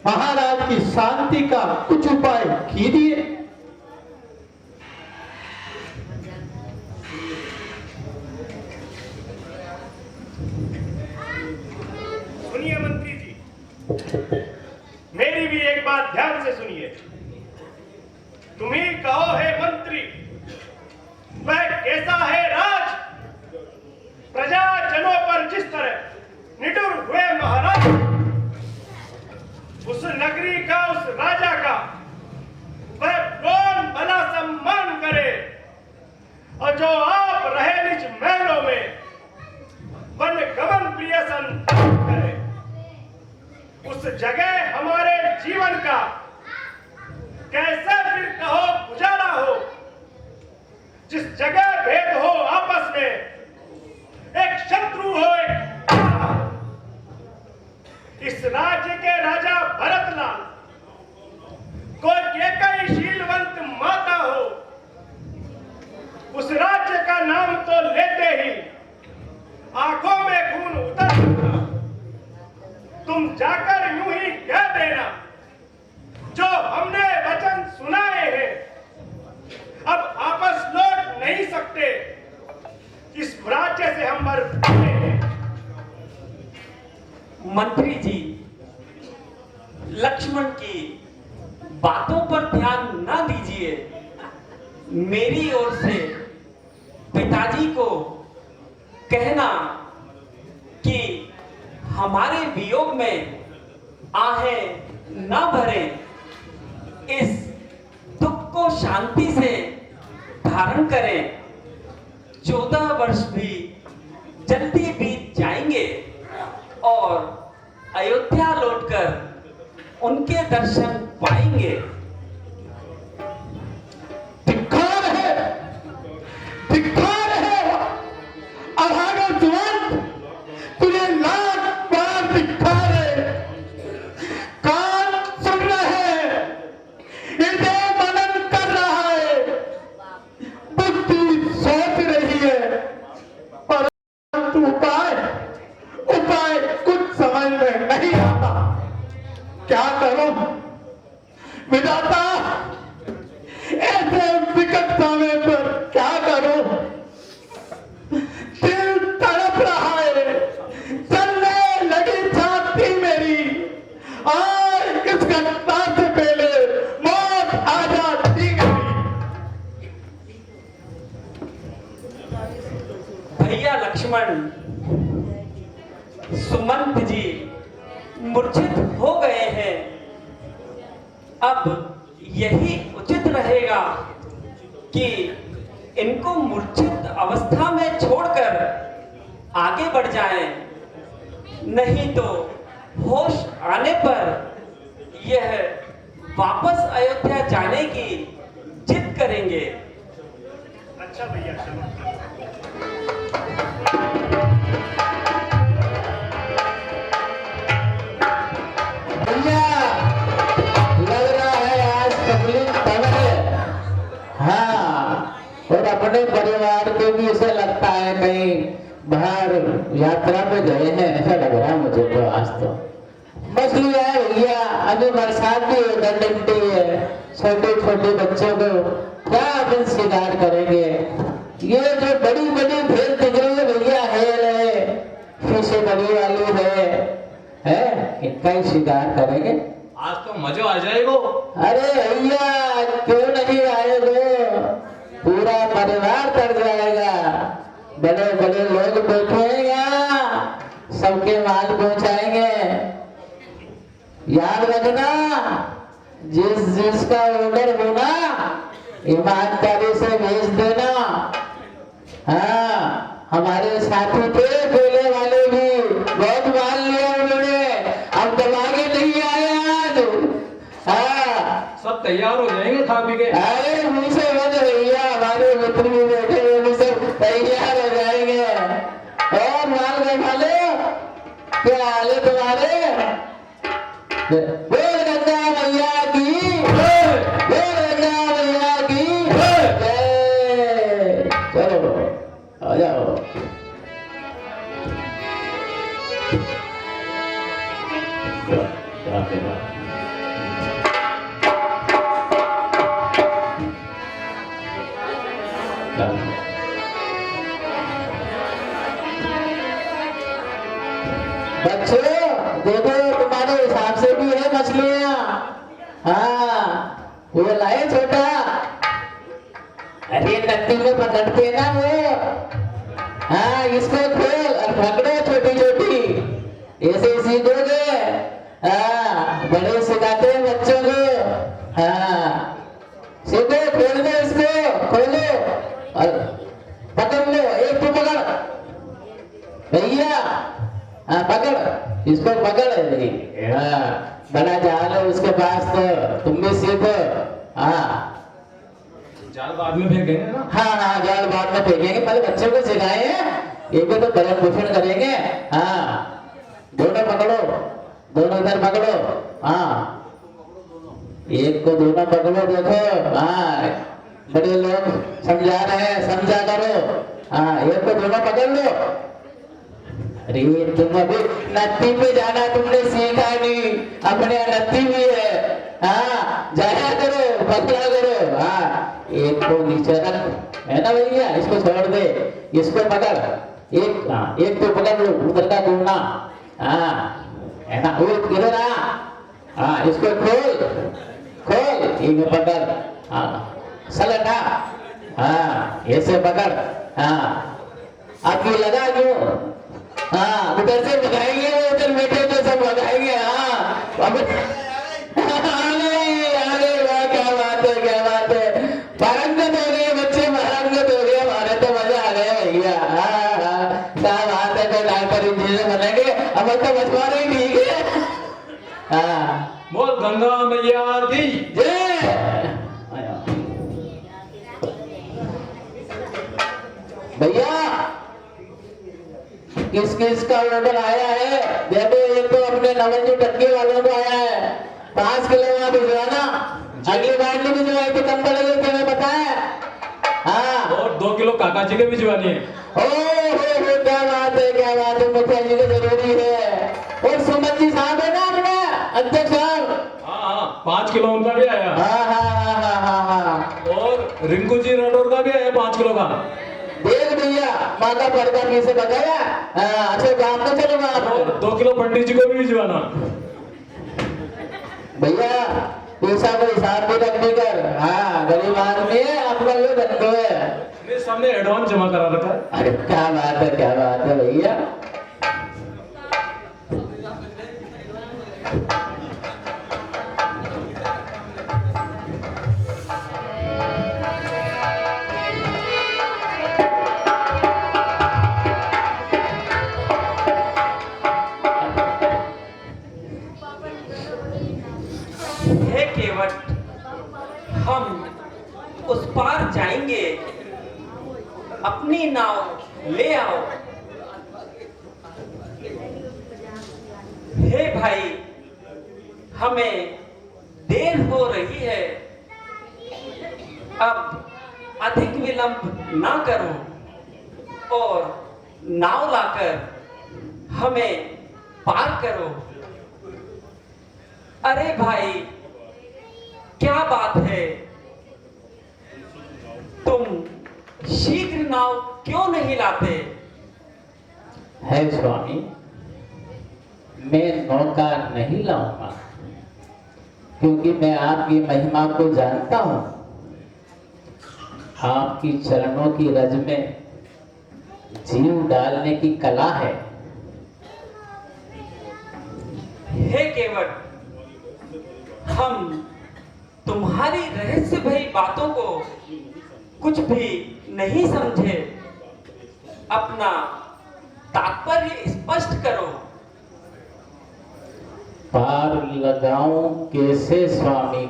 Speaker 2: महाराज की शांति का कुछ उपाय कीजिए।
Speaker 9: सुनिए मंत्री जी, मेरी भी एक बात ध्यान से सुनिए। तुम ही कहो है मंत्री, वह कैसा है राज? प्रजाजनों पर जिस तरह निठुर हुए महाराज, उस नगरी का, उस राजा का वह कौन भला सम्मान करे? और जो आप रहे निज महलों में वन गमन प्रिय संतान करे, उस जगह हमारे जीवन का कैसे फिर कहो गुजारा हो? जिस जगह भेद हो आपस में, एक शत्रु हो एक प्यारा हो। इस राज्य के राजा भरतलाल कोई एकैशीलवंत माता हो, उस राज्य का नाम तो लेते ही आंखों में खून उतर। तुम जाकर यूं ही कह देना, जो हमने वचन सुनाए हैं अब आपस लौट नहीं सकते, इस राज्य से हम मर चुके हैं।
Speaker 6: मंत्री जी, लक्ष्मण की बातों पर ध्यान न दीजिए। मेरी ओर से पिताजी को कहना कि हमारे वियोग में आहें न भरें, इस दुख को शांति से धारण करें। 14 वर्ष भी जल्दी बीत जाएंगे और अयोध्या लौटकर उनके दर्शन पाएंगे।
Speaker 2: धिक्कार है, धिक्कार है। अभागा जवान, तुझे लाख बार धिक्कार है। कान सुन रहे हैं, हृदय मनन कर रहा है, बुद्धि सोच रही है, परंतु उपाय कुछ समझ में नहीं आता। क्या करूं विधाता, ऐसे विकट समय पर क्या करूं? दिल तड़प रहा है, चलने लगी छाती मेरी, और इस घटना से पहले मौत आ जाती गई।
Speaker 6: भैया लक्ष्मण, सुमंत जी मूर्छित हो गए हैं। अब यही उचित रहेगा कि इनको मूर्छित अवस्था में छोड़कर आगे बढ़ जाएं, नहीं तो होश आने पर यह वापस अयोध्या जाने की जिद करेंगे।
Speaker 9: अच्छा भैया, क्षमा।
Speaker 2: भैया लग रहा है आज तकलीफ तब है। हाँ, और अपने परिवार को भी ऐसा लगता है कहीं बाहर यात्रा पे गए हैं, ऐसा लग रहा है मुझे तो आज तो। मछली है भैया, अभी बरसात भी उधर लगती है, छोटे छोटे बच्चों को क्या अपन शिकार करेंगे? ये जो बड़ी बड़ी भेड़ दिख रही है भैया, है फिशे बड़ी वाली है, इनका ही शिकार करेंगे।
Speaker 5: आज तो मजा आ जाएगा।
Speaker 4: अरे भैया क्यों नहीं आएगा, पूरा परिवार तर जाएगा, बड़े बड़े लोग बैठेगा, सबके माल पहुंचाएंगे। याद रखना, जिसका ऑर्डर होना ईमानदारी से भेज देना। हाँ, हमारे साथी थे बोले वाले भी, बहुत माल लिया उन्होंने, अब दबा के नहीं आए आज। हाँ,
Speaker 5: सब तैयार हो जाएंगे खा पी के।
Speaker 4: अरे मुझसे बंद भैया, हमारे मित्र भी बैठे हुए भी सब तैयार हो जाएंगे। और माल का माले क्या हाल है तुम्हारे? बोल गंगा मैया की, बोल गंगा मैया की जय। चलो आ जाओ। बच्चों देखो, तुम्हारे हिसाब से भी है मछलियाँ। हाँ, वो लाए छोटा, अरे नदी में पकड़ते ना वो। हाँ, इसको खोल और पकड़ो छोटी छोटी, ऐसे सीखोगे। हाँ, बड़े सिखाते हैं बच्चों को। हाँ, सीखो, खोल दो इसको, खोलो और पकड़ लो। एक तो पकड़ भैया, हाँ पकड़ इसको, पकड़। हाँ, बड़ा जाल है उसके पास, तो तुम भी सीखो। हाँ
Speaker 5: जाल बाद में फेंकेंगे ना।
Speaker 4: हाँ हाँ, जाल बाद में फेंकेंगे, पहले बच्चों को सिखाए हैं, एक को तो भरण पोषण करेंगे। हाँ, दोनों पकड़ो, दोनों इधर पकड़ो। हाँ, एक को दोनों पकड़ो, देखो। हाँ, बड़े लोग समझा रहे हैं, समझा करो। हाँ, एक को दोनों पकड़ लो। अरे तुम अभी नदी पे जाना तुमने सीखा नहीं, अपने नदी भी है। हाँ, जाया करो, पकड़ा करो। हाँ, एक को नीचे रख, है ना भैया, इसको छोड़ दे, इसको पकड़। एक, हाँ, एक को पकड़ लो, उधर का घूमना। हाँ, है ना, वो इधर आ। हाँ, इसको खोल, खोल, एक पकड़। हाँ, सलटा। हाँ, ऐसे पकड़। हाँ, आपकी लगा क्यों? हाँ, उधर से भगाएंगे, वो उधर बैठे तो सब भगाएंगे। हाँ, अब क्या बात है, क्या बात है, पारंगत हो गए बच्चे, पारंगत हो गए हमारे, तो मजा आ गया भैया। हाँ हाँ, क्या बात है, कोई डॉक्टर इंजीनियर बनेंगे, अब तो मछुआरे ही ठीक है। हाँ,
Speaker 5: बोल गंगा मैया की
Speaker 4: जय। भैया किस किस का ऑर्डर आया है? देखो, एक तो अपने नवंजी टक्के वालों को आया है, 5 किलो वहां भिजवाना। अगली बार नहीं भिजवाई थी, कम पड़ेगी, तुम्हें पता है। हाँ,
Speaker 5: और 2 किलो काका जी के भिजवानी है।
Speaker 4: हो, क्या बात है, क्या बात है, मुखिया जी को जरूरी है। और सुमन जी साहब है ना अपने अध्यक्ष साहब।
Speaker 5: हाँ, 5 किलो उनका भी आया।
Speaker 4: हाँ हाँ हाँ हाँ हाँ हाँ।
Speaker 5: और रिंकू जी राठौर का भी आया 5 किलो का।
Speaker 4: देख भैया, माँ का पर्दा कैसे बताया। अच्छा, काम में चलूंगा आप।
Speaker 5: 2 किलो पंडित जी को भी भिजवाना।
Speaker 4: भैया पैसा को हिसाब भी रखने कर। हाँ, गरीब आदमी है, आपका ये धंधो है।
Speaker 5: नहीं, सबने एडवांस जमा करा रखा है।
Speaker 4: अरे क्या बात है, क्या बात है भैया।
Speaker 6: हे केवट, हम उस पार जाएंगे, अपनी नाव ले आओ। हे भाई, हमें देर हो रही है, अब अधिक विलंब ना करो और नाव लाकर हमें पार करो। अरे भाई, क्या बात है, तुम शीघ्र नाव क्यों नहीं लाते?
Speaker 4: है स्वामी, मैं नौका नहीं लाऊंगा,
Speaker 11: क्योंकि मैं आपकी महिमा को जानता हूं। आपकी चरणों की रज में जीव डालने की कला है।
Speaker 6: हे केवट, हम तुम्हारी रहस्य भरी बातों को कुछ भी नहीं समझे। अपना तात्पर्य स्पष्ट करो।
Speaker 11: पार लगाऊं कैसे स्वामी,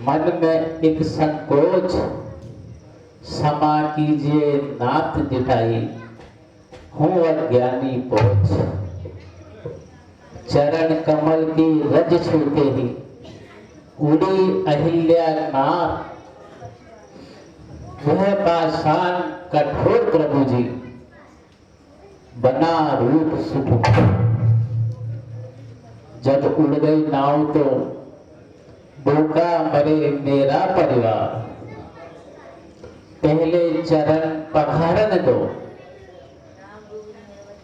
Speaker 11: मन में एक संकोच, क्षमा कीजिए नाथ जिताई, हूं अज्ञानी पोच। चरण कमल की रज छूते ही उड़ी अहिल्या नाथ, वह पाषाण कठोर प्रभु जी बना रूप सुख। जब उड़ गई नाव तो डूबा मरे मेरा परिवार, पहले चरण पखारन दो,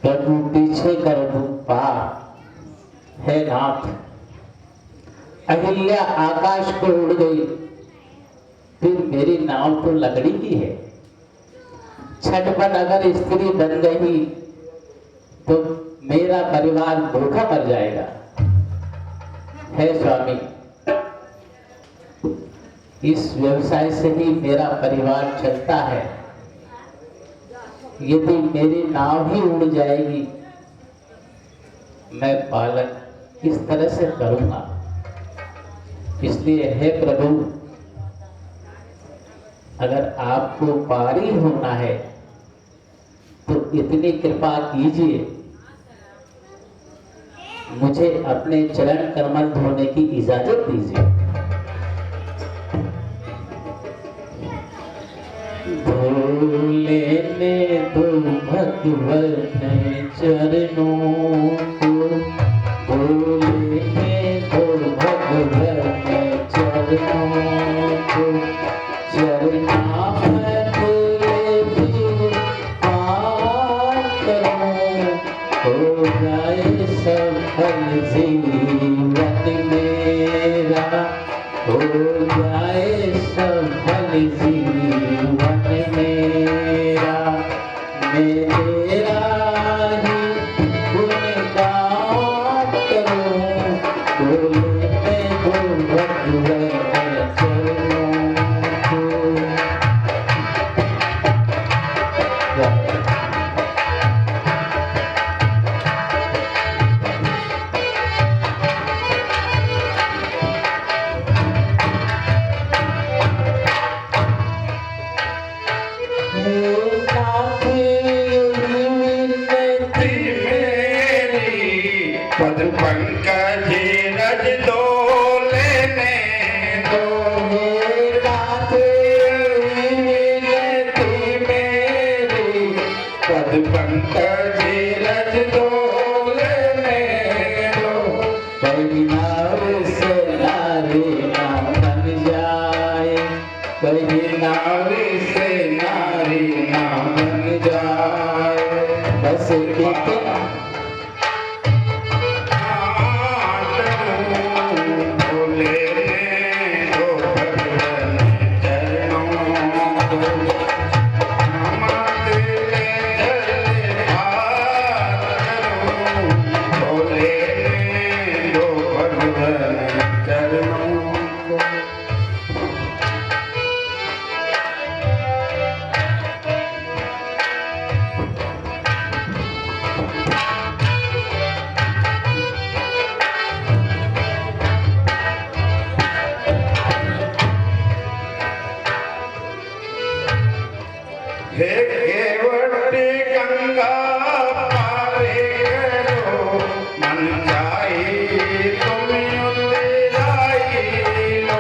Speaker 11: प्रभु पीछे कर दूं पार। है नाथ, अहिल्या आकाश को उड़ गई, फिर मेरी नाव तो लकड़ी की है। छटपट अगर स्त्री बन गई तो मेरा परिवार भूखा मर जाएगा। है स्वामी, इस व्यवसाय से ही मेरा परिवार चलता है। यदि मेरी नाव ही उड़ जाएगी, मैं पालन किस तरह से करूंगा। इसलिए हे प्रभु, अगर आपको पारी होना है तो इतनी कृपा कीजिए, मुझे अपने चरण कमल धोने की इजाजत दीजिए। धो लेने दो भगवन चरणों को, धो लेने दो भगवन चरणों को। चरणामृत भी पान करूं, हो जाए सफल जीवन मेरा, हो जाए सफल जीवन मेरा। मैं तेरा ही गुणगान करूं, बोले मैं भगवन चरणों को।
Speaker 10: पद पंकज रज दो लेने दो, पद पंकज रज दो लेने दो।
Speaker 11: कहीं नाव से नारी ना बन जाए, कहीं नाव से नारी ना बन जाए। बस इतना
Speaker 10: हे केवटी गंगा पारे करो, मन जाई तुम उतराई लो।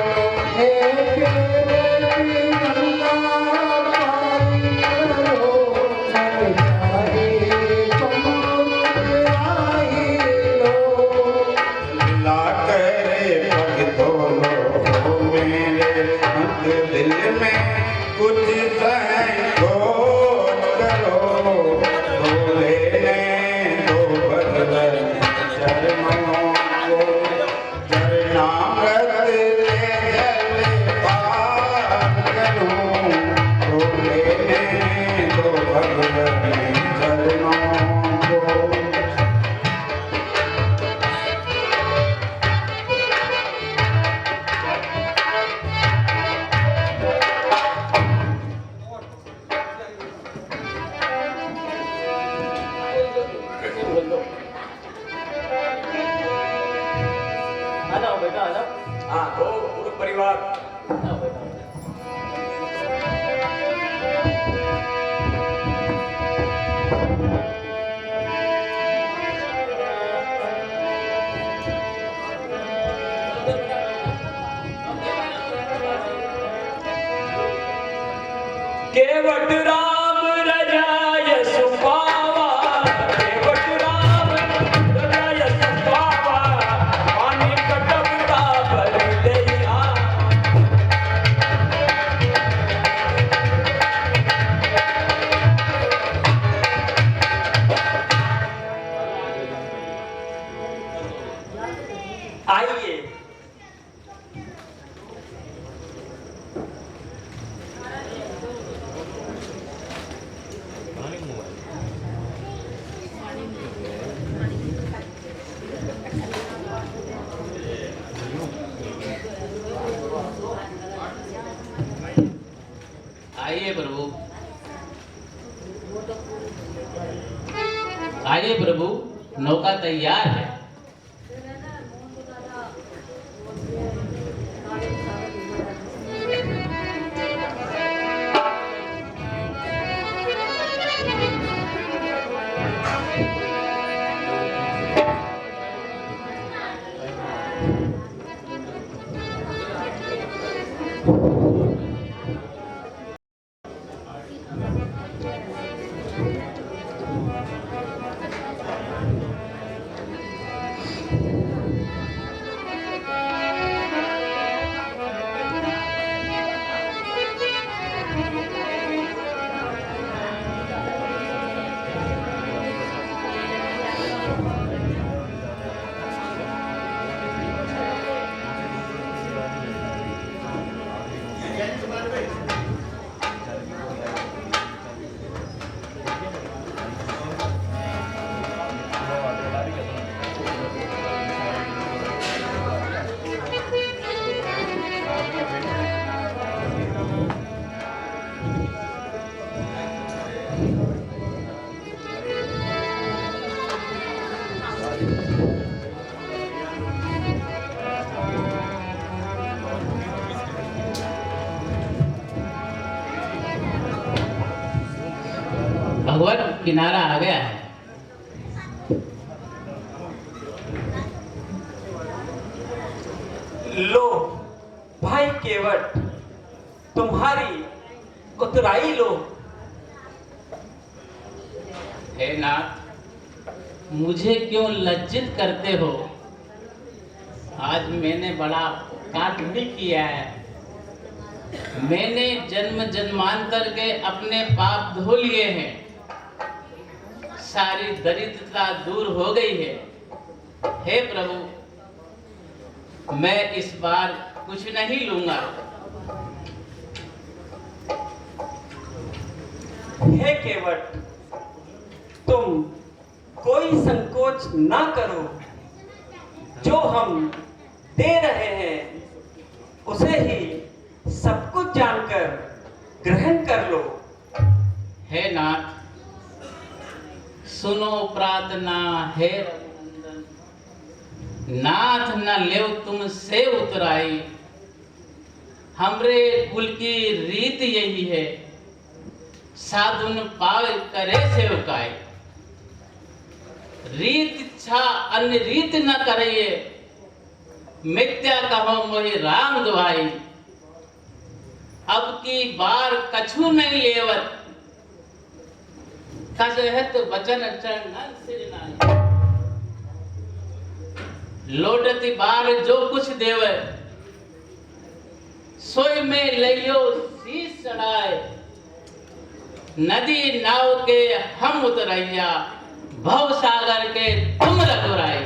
Speaker 11: हे केवटी गंगा पारी करो, मन जाए तुम उतराई लो।
Speaker 10: ला करे भगतों हो मेरे अंत दिल में, कुछ सहन खोज करो,
Speaker 6: केवट राम रजाय सुपावा, केवट राम रजाय सुपावा, पानी कटकता भर दइया। आइए
Speaker 11: आइए प्रभु, आइए प्रभु, नौका तैयार है। भगवान किनारा आ गया है।
Speaker 6: लो भाई केवट, तुम्हारी उतराई लो।
Speaker 11: हे नाथ, मुझे क्यों लज्जित करते हो? आज मैंने बड़ा काटनी किया है। मैंने जन्म जन्मांतर के अपने पाप धो लिए हैं। सारी दरिद्रता दूर हो गई है। हे प्रभु, मैं इस बार कुछ नहीं लूंगा।
Speaker 6: हे केवट, तुम कोई संकोच ना करो। जो हम दे रहे हैं उसे ही सब कुछ जानकर ग्रहण कर लो।
Speaker 11: हे नाथ, सुनो प्रार्थना है रघुनंदन। नाथ न लेव तुमसे उतराई। हमरे कुल की रीत यही है, साधुन पाव करे सेवकाई। रीत इच्छा अन्य रीत न करिए, मिथ्या कहो मोहि राम दुहाई। अब की बार कछु नहीं लेवत, कसहत वचन चरणन सिर नाई। लोटती बार जो कुछ देवे, सोई में लियो शीश चढ़ाए। नदी नाव के हम उतरैया, भव सागर के तुम रघुराई।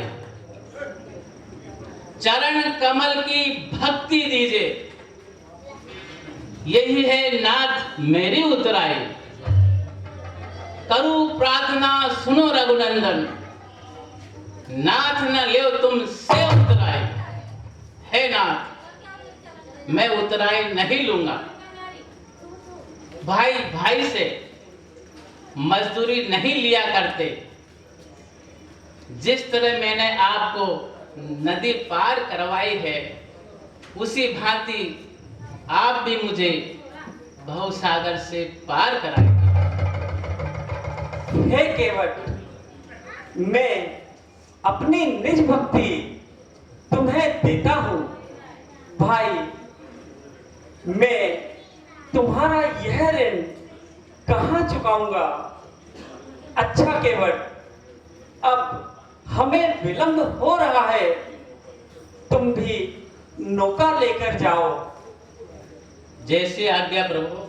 Speaker 11: चरण कमल की भक्ति दीजिए, यही है नाथ मेरी उतराई। करूं प्रार्थना सुनो रघुनंदन, नाथ न ले तुम से उतराई। हे नाथ, मैं उतराई नहीं लूंगा। भाई भाई से मजदूरी नहीं लिया करते। जिस तरह मैंने आपको नदी पार करवाई है, उसी भांति आप भी मुझे भवसागर से पार कराएंगे।
Speaker 6: हे केवट, मैं अपनी निज भक्ति तुम्हें देता हूं। भाई, मैं तुम्हारा यह ऋण कहां चुकाऊंगा। अच्छा केवट, अब हमें विलंब हो रहा है, तुम भी नौका लेकर जाओ।
Speaker 11: जैसे आज्ञा प्रभु।